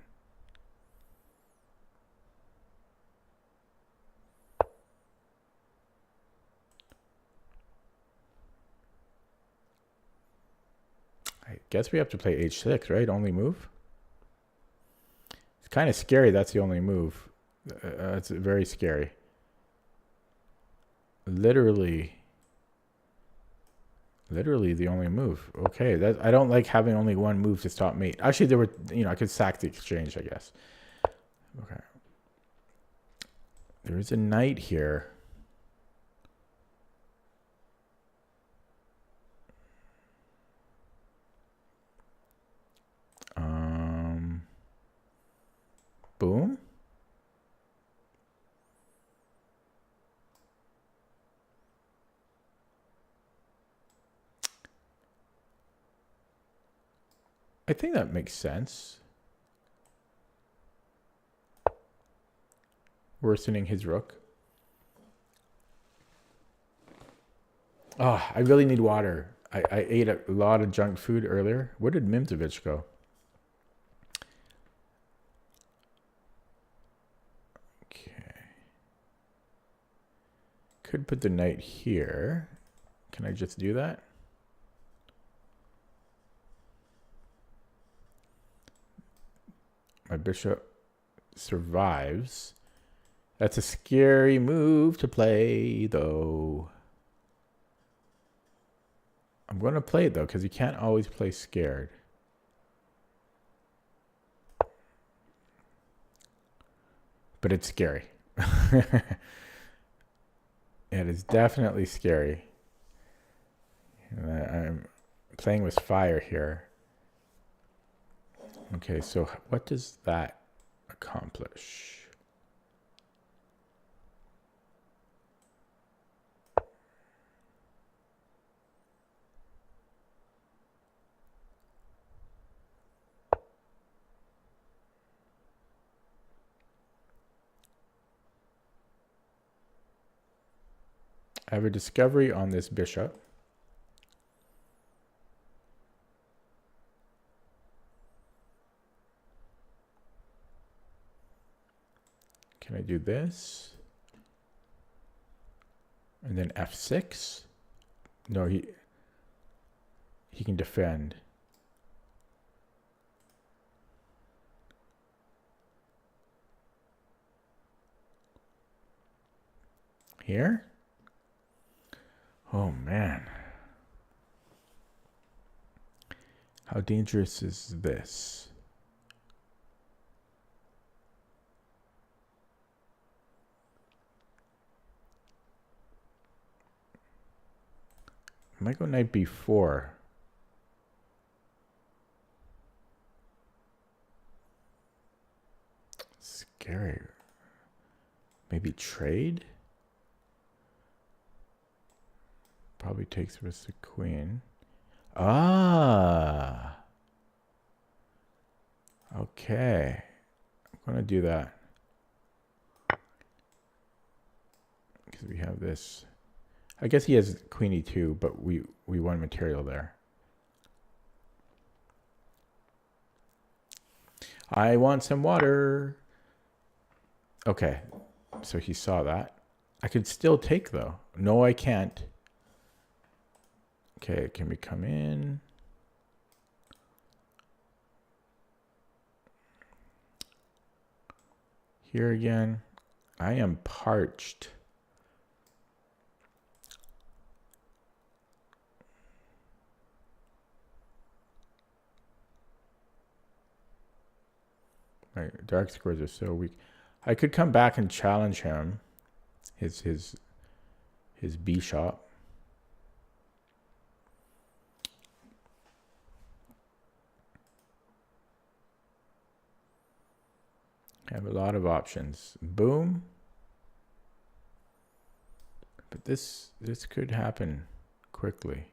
I guess we have to play h6, right? Only move? It's kind of scary that's the only move. It's very scary. Literally the only move. Okay, that I don't like having only one move to stop mate. Actually, there were, I could sack the exchange, I guess. Okay. There is a knight here. Boom. I think that makes sense. Worsening his rook. Oh, I really need water. I ate a lot of junk food earlier. Where did Mimtovich go? Okay. Could put the knight here. Can I just do that? My bishop survives. That's a scary move to play, though. I'm going to play it, though, because you can't always play scared. But it's scary. It is definitely scary. I'm playing with fire here. Okay, so what does that accomplish? I have a discovery on this bishop. Can I do this? And then f6? No, he can defend. Here? Oh, man. How dangerous is this? I might go knight b4. Scary. Maybe trade? Probably takes with the queen. Ah. Okay. I'm going to do that. Because we have this. I guess he has queen e2, but we won material there. I want some water. Okay. So he saw that. I could still take, though. No, I can't. Okay, can we come in? Here again. I am parched. My dark squares are so weak. I could come back and challenge him. His bishop. I have a lot of options. Boom. But this could happen quickly.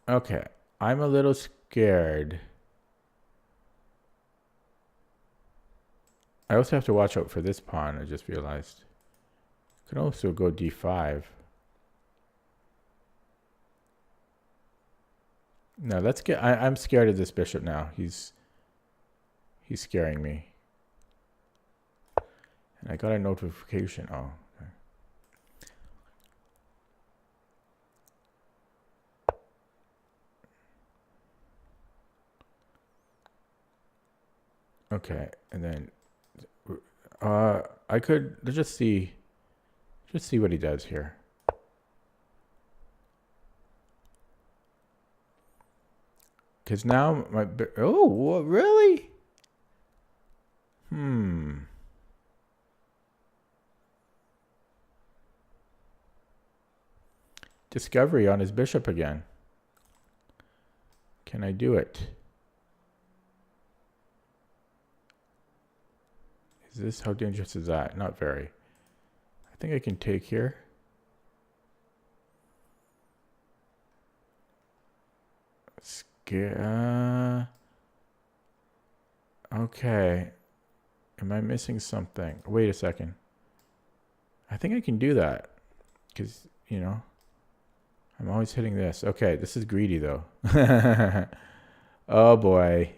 Okay, I'm a little scared. I also have to watch out for this pawn, I just realized. Could also go d5. No, let's get. I'm scared of this bishop now. He's scaring me. And I got a notification. Oh. Okay, and then I could just see what he does here. Because now my what, really? Discovery on his bishop again. Can I do it? Is this, how dangerous is that? Not very. I think I can take here. Okay. Am I missing something? Wait a second. I think I can do that. Because, you know, I'm always hitting this. Okay, this is greedy though. Oh boy.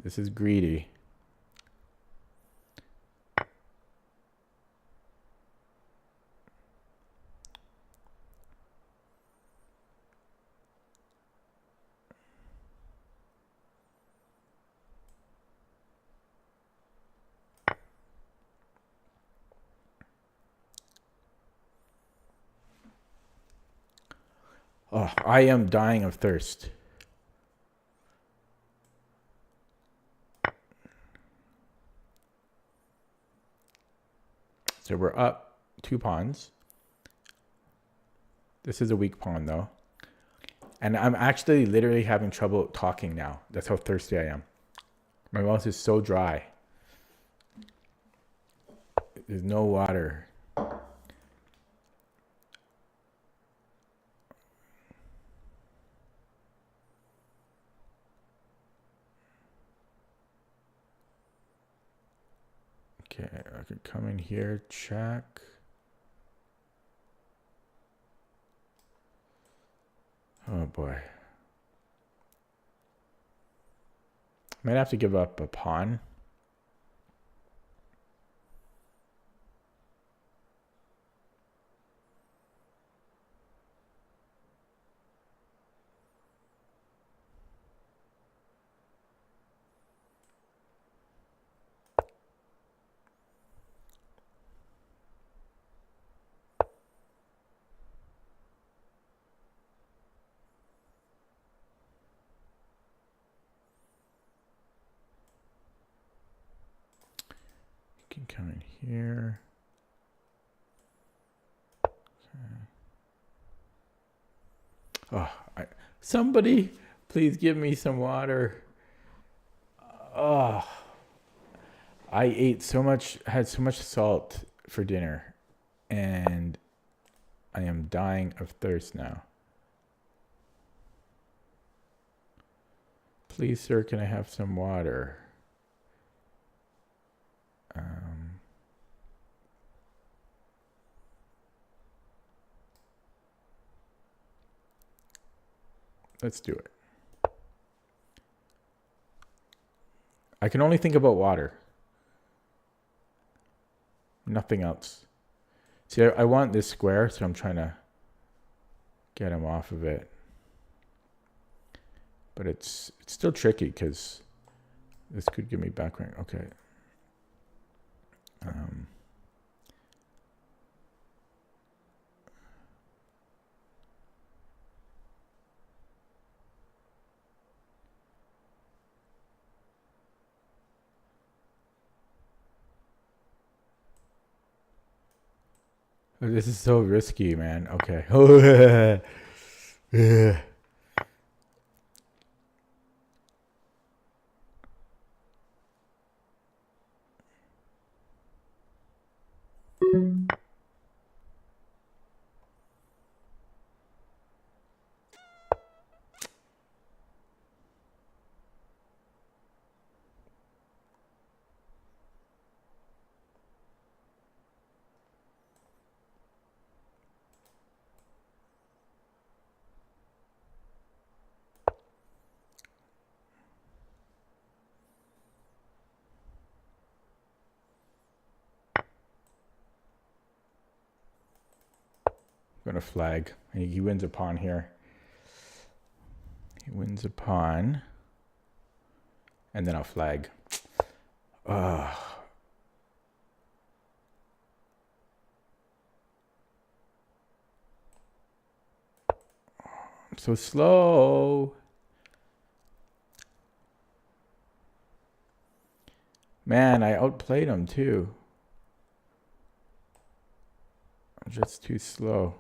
This is greedy. Oh, I am dying of thirst. So we're up 2 pawns. This is a weak pawn though. And I'm actually literally having trouble talking now. That's how thirsty I am. My mouth is so dry. There's no water. Okay, I could come in here, check. Oh boy. Might have to give up a pawn. Can come in here. Okay. Oh, somebody please give me some water. Oh, I ate so much, had so much salt for dinner, and I am dying of thirst now. Please, sir, can I have some water? Let's do it. I can only think about water. Nothing else. See, I want this square, so I'm trying to get him off of it. But it's still tricky because this could give me back rank. Okay. This is so risky, man. Okay. gonna flag. He wins a pawn here. He wins a pawn. And then I'll flag. I'm so slow. Man, I outplayed him too. I'm just too slow.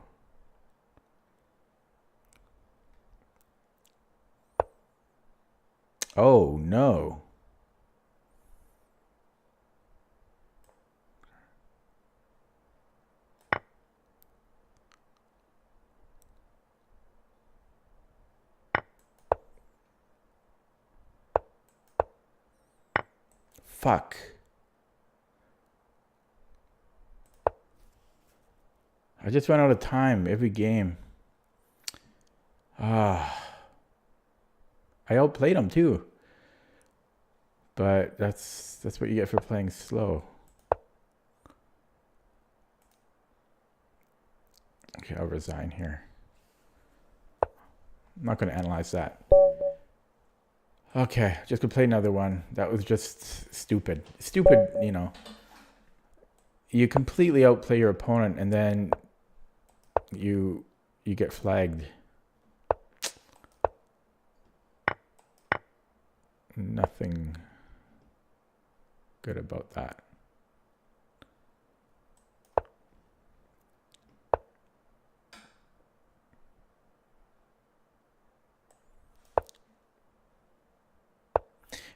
Oh, no. Fuck. I just ran out of time every game. I outplayed him too. But that's what you get for playing slow. Okay, I'll resign here. I'm not going to analyze that. Okay, just gonna play another one. That was just stupid. Stupid, you know. You completely outplay your opponent and then you get flagged. Nothing good about that.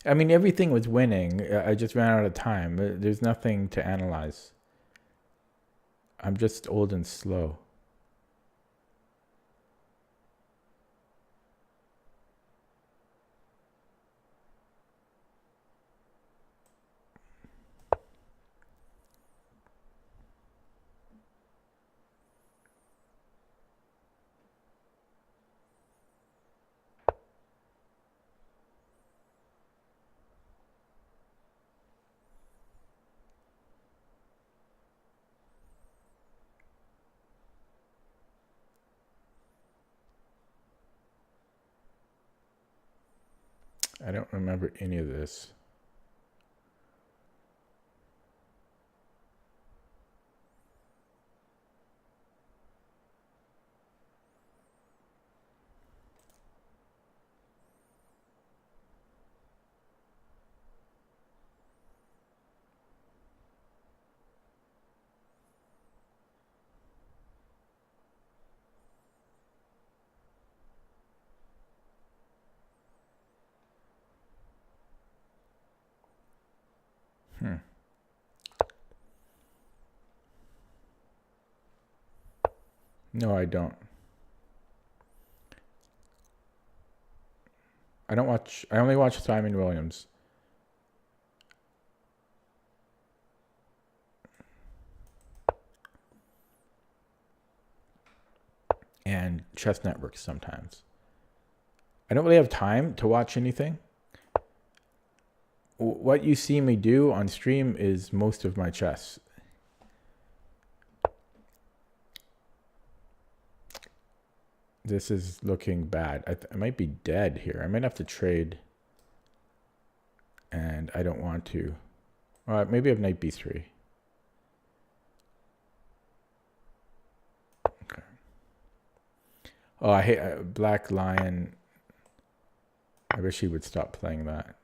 I mean, everything was winning. I just ran out of time. There's nothing to analyze. I'm just old and slow. I don't remember any of this. No, I don't. I only watch Simon Williams. And Chess Network sometimes. I don't really have time to watch anything. What you see me do on stream is most of my chess. This is looking bad. I might be dead here. I might have to trade. And I don't want to. Maybe I have knight b3. Okay. Oh, I hate Black Lion. I wish he would stop playing that.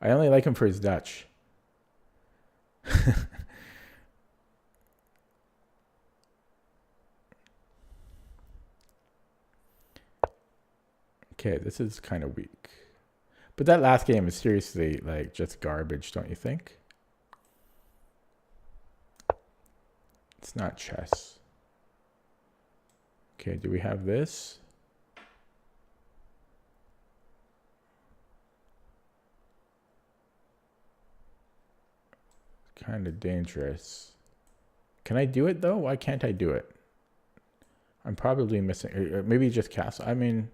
I only like him for his Dutch. Okay, this is kind of weak. But that last game is seriously like just garbage, don't you think? It's not chess. Okay, do we have this? Kind of dangerous. Can I do it though? Why can't I do it? I'm probably missing. Maybe just castle. I mean,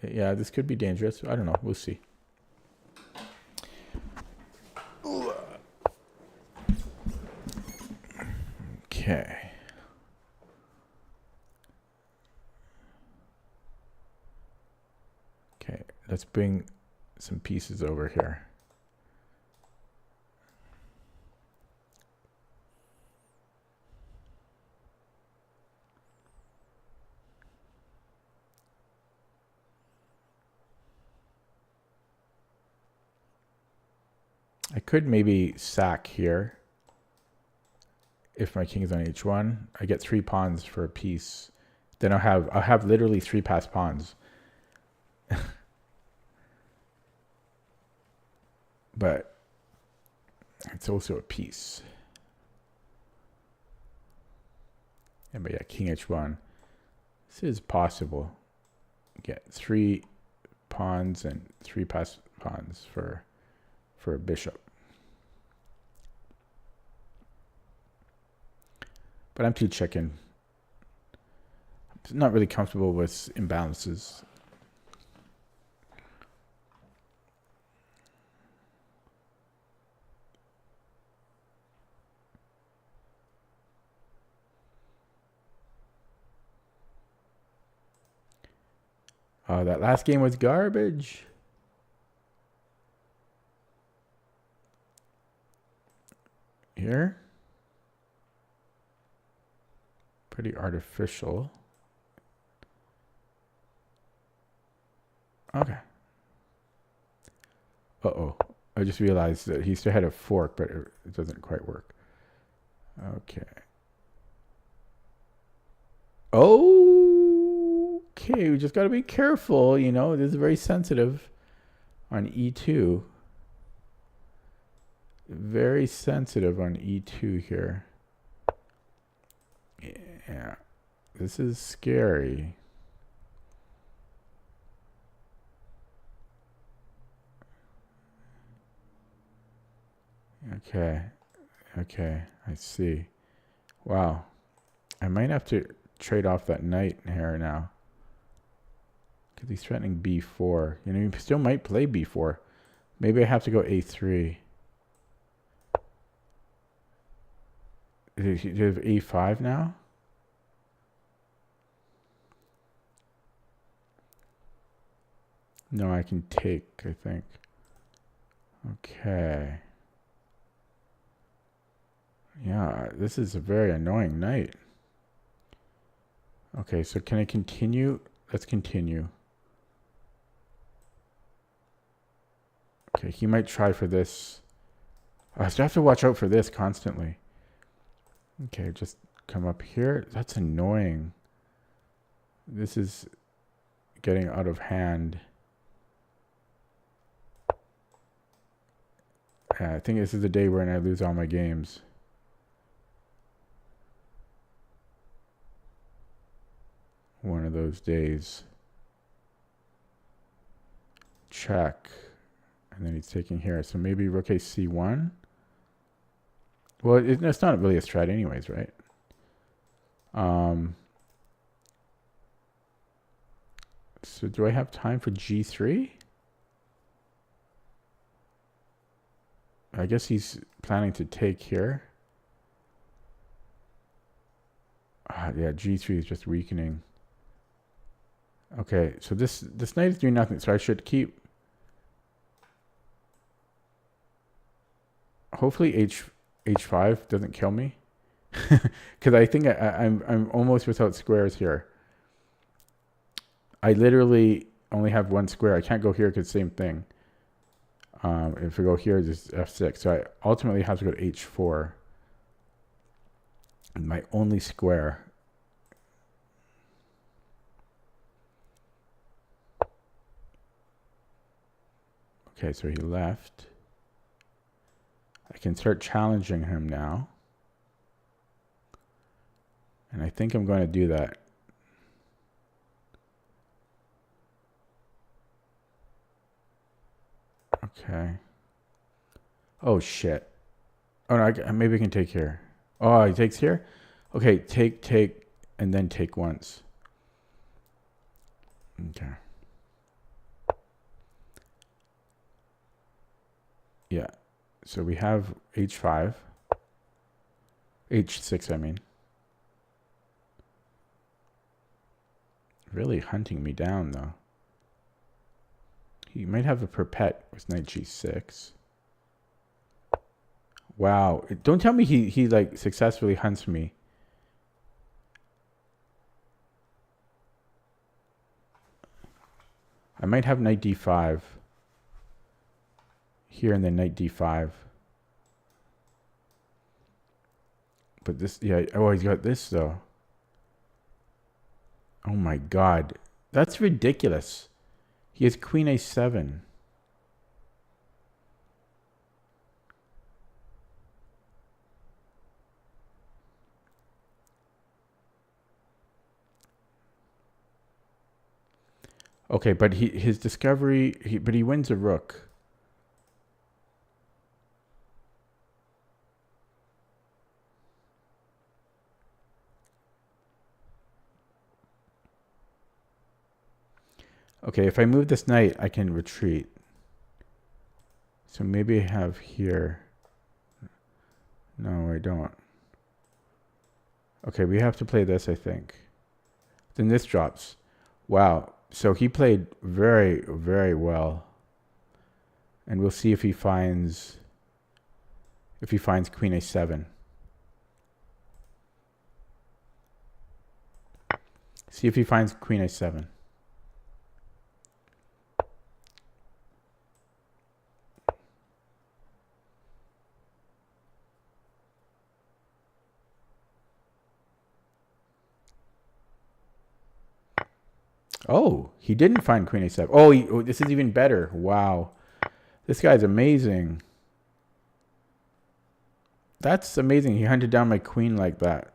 yeah, this could be dangerous. I don't know. We'll see. Okay. let's bring some pieces over here. I could maybe sack here. If my king is on h1, I get 3 pawns for a piece. Then I'll have literally 3 passed pawns. But it's also a piece. And but yeah, king h1. This is possible. Get 3 pawns and 3 passed pawns for a bishop. But I'm too chicken. I'm not really comfortable with imbalances. Oh, that last game was garbage. Here. Pretty artificial. Okay. Uh-oh. I just realized that he still had a fork, but it doesn't quite work. Okay. Okay, we just got to be careful, you know. This is very sensitive on e2. Very sensitive on e2 here. Yeah. This is scary. Okay. Okay, I see. Wow. I might have to trade off that knight here now. Because he's threatening b4. You know, he still might play b4. Maybe I have to go a3. Do you have a5 now? No, I can take, I think. Okay. Yeah, this is a very annoying knight. Okay, so can I continue? Let's continue. Okay, he might try for this. I still have to watch out for this constantly. Okay, just come up here. That's annoying. This is getting out of hand. Yeah, I think this is the day when I lose all my games. One of those days. Check. And then he's taking here. So maybe rook a c1. Well, it's not really a strat anyways, right? So do I have time for g3? I guess he's planning to take here. Yeah, g3 is just weakening. Okay, so this knight is doing nothing, so I should keep. Hopefully h5 doesn't kill me, because I think I'm almost without squares here. I literally only have 1 square. I can't go here because same thing. If I go here, it's f6. So I ultimately have to go to h4. And my only square. Okay, so he left. I can start challenging him now. And I think I'm going to do that. Okay. Oh, shit. Oh, no, maybe I can take here. Oh, he takes here? Okay, take, and then take once. Okay. Yeah. So we have h5. h6, I mean. Really hunting me down, though. He might have a perpet with knight g6. Wow. Don't tell me he like successfully hunts me. I might have knight d5 here and then knight d5. But this, yeah, oh, he's got this though. Oh my god. That's ridiculous. He has queen a7. Okay, but his discovery, but he wins a rook. Okay, if I move this knight, I can retreat. So maybe I have here. No, I don't. Okay, we have to play this, I think. Then this drops. Wow. So he played very, very well. And we'll see if he finds queen a7. See if he finds queen a7. Oh, he didn't find queen a7. Oh, this is even better. Wow. This guy's amazing. That's amazing. He hunted down my queen like that.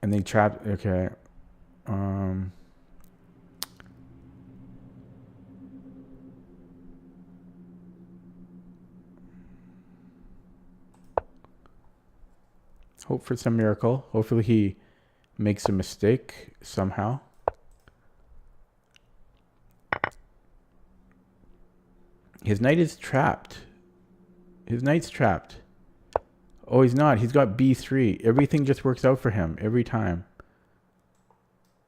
And they trapped. Okay. Hope for some miracle. Hopefully he makes a mistake somehow. His knight is trapped. His knight's trapped. Oh, he's not. He's got b3. Everything just works out for him every time.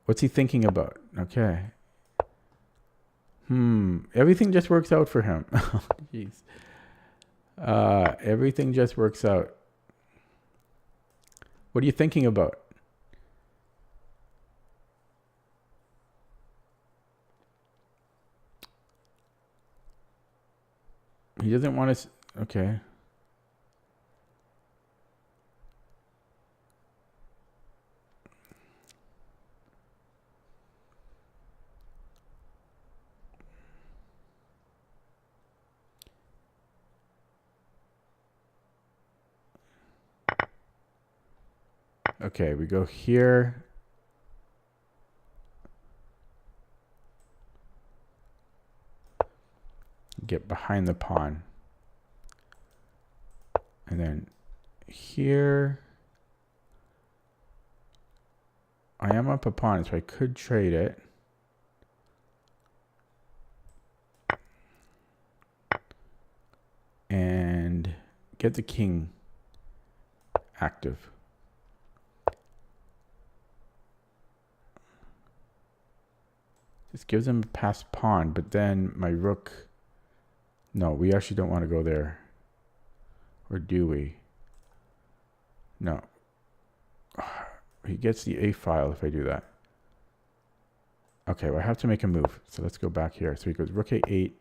What's he thinking about? Okay. Everything just works out for him. Jeez. Everything just works out. What are you thinking about? He doesn't want us. Okay. Okay, we go here. Get behind the pawn. And then here. I am up a pawn, so I could trade it. And get the king active. This gives him a passed pawn, but then my rook. No, we actually don't want to go there. Or do we? No. He gets the A file if I do that. Okay, well, I have to make a move. So let's go back here. So he goes rook A8.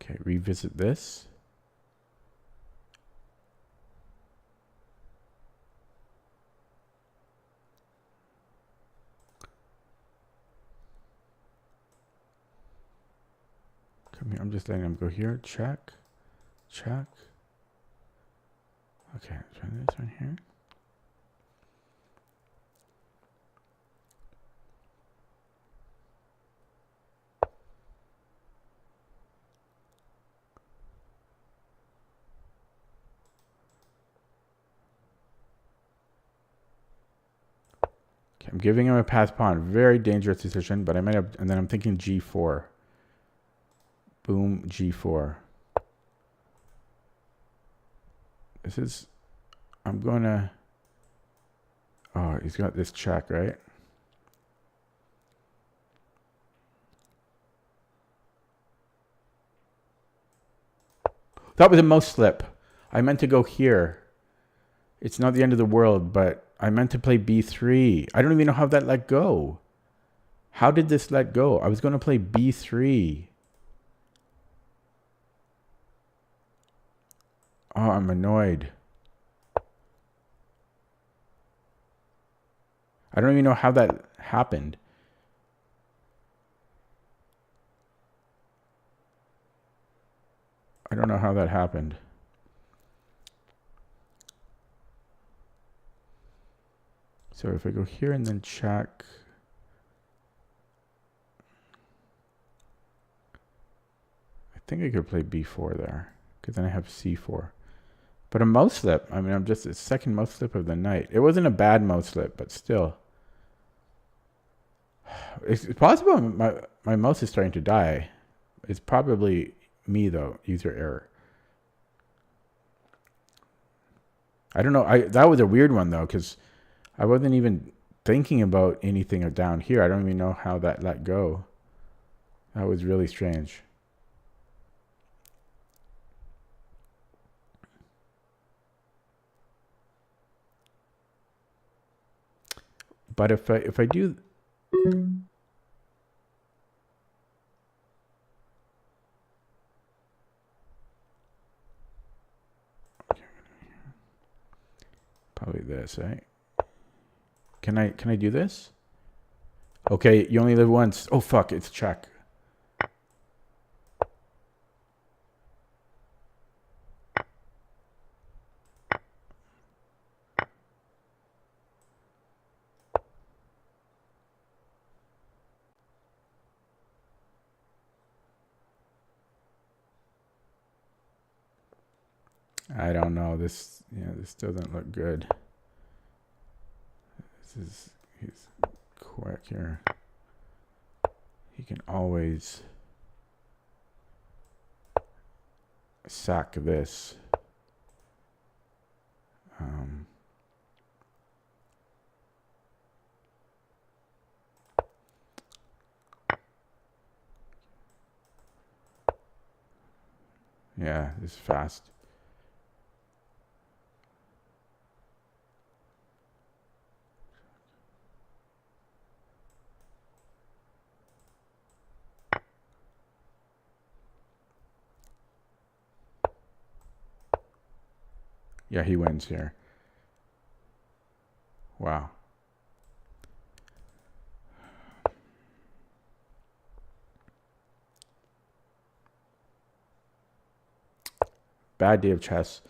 Okay, revisit this. Come here. I'm just letting him go here. Check. Check. Okay, try this one here. I'm giving him a pass pawn. Very dangerous decision, but I might have... And then I'm thinking g4. Boom, g4. This is... I'm going to... Oh, he's got this check, right? That was a mouse slip. I meant to go here. It's not the end of the world, but I meant to play b3. I don't even know how that let go. How did this let go? I was going to play b3. Oh, I'm annoyed. I don't even know how that happened. I don't know how that happened. So if I go here and then check. I think I could play b4 there, because then I have c4. But a mouse slip. I mean, I'm just a second mouse slip of the night. It wasn't a bad mouse slip, but still. It's possible my mouse is starting to die. It's probably me, though. User error. I don't know. That was a weird one, though, because I wasn't even thinking about anything down here. I don't even know how that let go. That was really strange. But if I do... Probably this, right? Can I do this? Okay, you only live once. Oh fuck, it's check. I don't know. This doesn't look good. He's quick here. He can always sack this. Yeah, this is fast. Yeah, he wins here. Wow. Bad day of chess.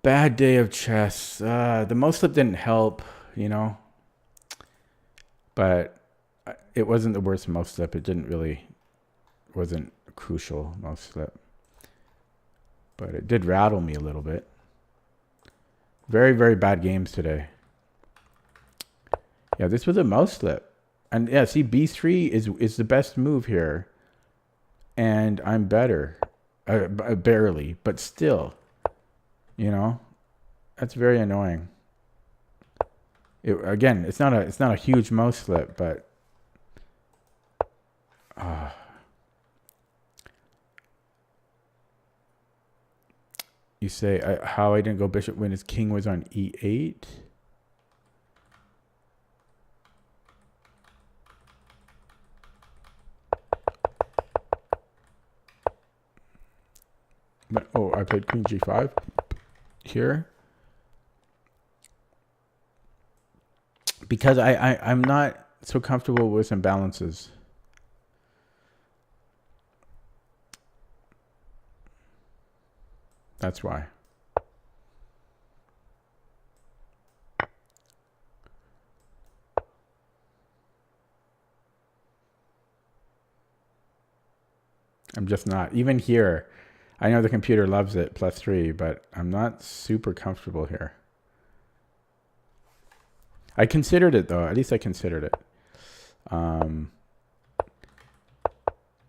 Bad day of chess. The mouse slip didn't help, you know. But it wasn't the worst mouse slip. It wasn't a crucial mouse slip. But it did rattle me a little bit. Very, very bad games today. Yeah, this was a mouse slip. And yeah, see, b3 is the best move here. And I'm better. Barely, but still. You know? That's very annoying. Again, it's not a huge mouse slip, but you say how I didn't go bishop when his king was on e8. But I played queen g5 here because I'm not so comfortable with imbalances. That's why. I'm just not. Even here, I know the computer loves it, +3, but I'm not super comfortable here. I considered it though. At least I considered it.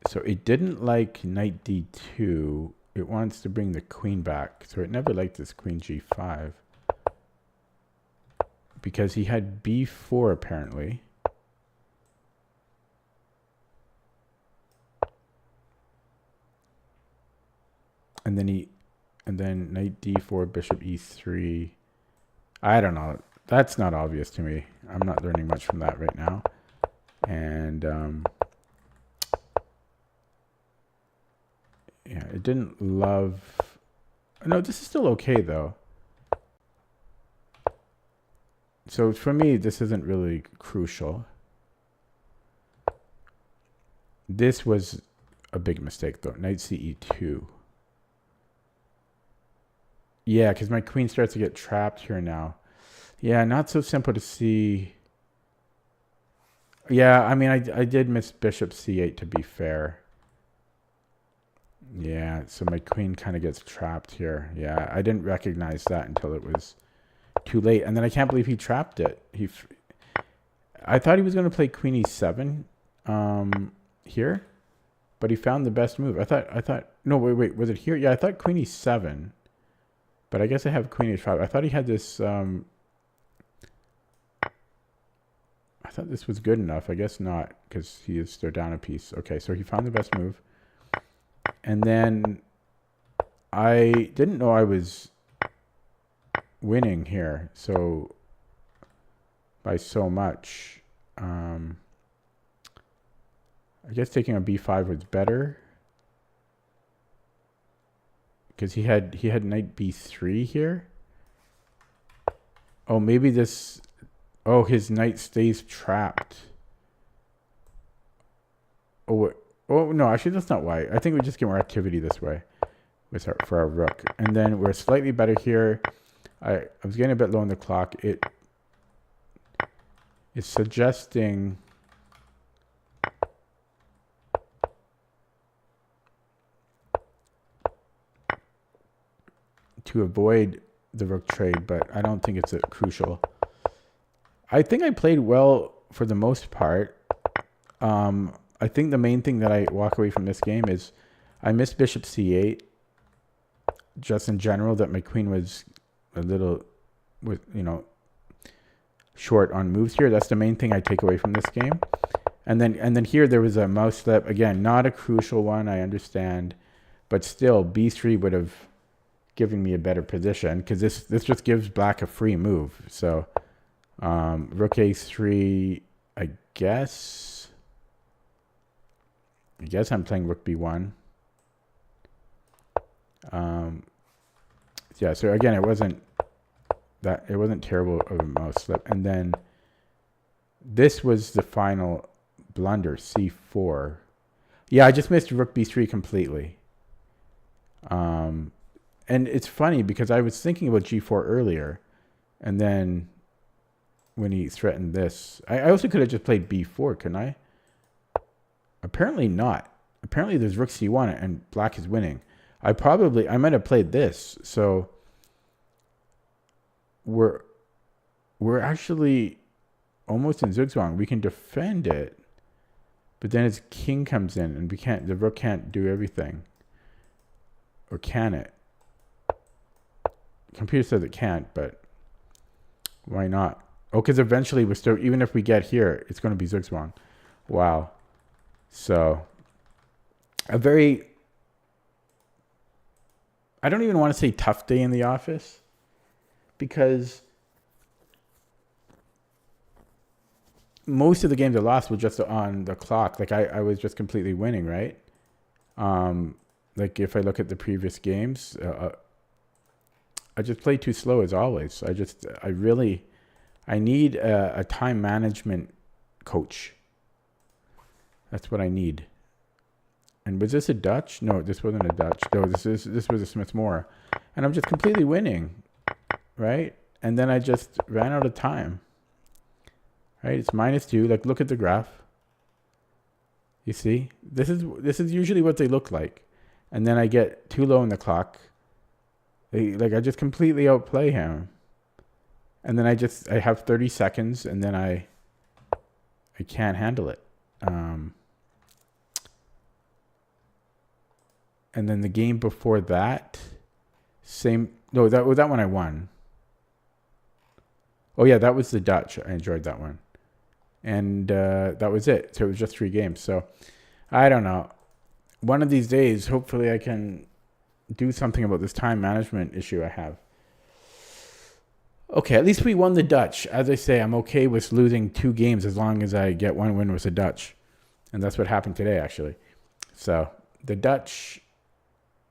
So it didn't like knight d2. It wants to bring the queen back. So it never liked this queen g5. Because he had b4 apparently. And then knight d4, bishop e3. I don't know. That's not obvious to me. I'm not learning much from that right now. And yeah, it didn't love. No, this is still okay though. So for me, this isn't really crucial. This was a big mistake though. Knight ce2. Yeah, because my queen starts to get trapped here now. Yeah, not so simple to see. Yeah, I mean, I did miss bishop c8 to be fair. Yeah, so my queen kind of gets trapped here. Yeah, I didn't recognize that until it was too late. And then I can't believe he trapped it. I thought he was going to play queen e7 here, but he found the best move. I thought, no, wait, was it here? Yeah, I thought queen e7, but I guess I have queen h5. I thought he had this, I thought this was good enough. I guess not, because he is still down a piece. Okay, so he found the best move. And then I didn't know I was winning here, so by so much. I guess taking a b5 was better because he had knight b3 here. Oh, maybe this. Oh, his knight stays trapped. Oh, no, actually that's not why. I think we just get more activity this way for our rook. And then we're slightly better here. I was getting a bit low on the clock. It is suggesting to avoid the rook trade, but I don't think it's crucial. I think I played well for the most part. I think the main thing that I walk away from this game is I missed bishop c8. Just in general, that my queen was a little, short on moves here. That's the main thing I take away from this game. And then here there was a mouse slip. Again, not a crucial one, I understand, but still b3 would have given me a better position because this just gives black a free move. So rook a3, I guess I'm playing rook b1. Yeah, so again, it wasn't terrible of a mouse slip. And then this was the final blunder, c4. Yeah, I just missed rook b3 completely. And it's funny because I was thinking about g4 earlier, and then when he threatened this, I also could have just played b4, couldn't I? Apparently not. Apparently there's rook c1 and black is winning. I might have played this. So we're actually almost in zugzwang. We can defend it, but then his king comes in and the rook can't do everything. Or can it? Computer says it can't, but why not? Oh, because eventually we're still, even if we get here, it's going to be zugzwang. Wow. So a very, I don't even want to say tough day in the office, because most of the games I lost were just on the clock. Like I was just completely winning, right? Like if I look at the previous games, I just play too slow as always. I need a time management coach. That's what I need. And was this a Dutch? No, this wasn't a Dutch. No, this was a Smith-Morra. And I'm just completely winning, right? And then I just ran out of time. Right? It's -2. Like, look at the graph. You see? This is usually what they look like. And then I get too low in the clock. I just completely outplay him. And then I have 30 seconds, and then I can't handle it. And then the game before that, that one I won. Oh yeah, that was the Dutch. I enjoyed that one. And that was it. So it was just 3 games. So I don't know. One of these days, hopefully I can do something about this time management issue I have. Okay, at least we won the Dutch. As I say, I'm okay with losing 2 games as long as I get 1 win with the Dutch. And that's what happened today, actually. So the Dutch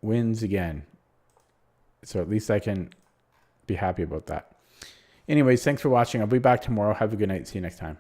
wins again. So at least I can be happy about that. Anyways, thanks for watching. I'll be back tomorrow. Have a good night. See you next time.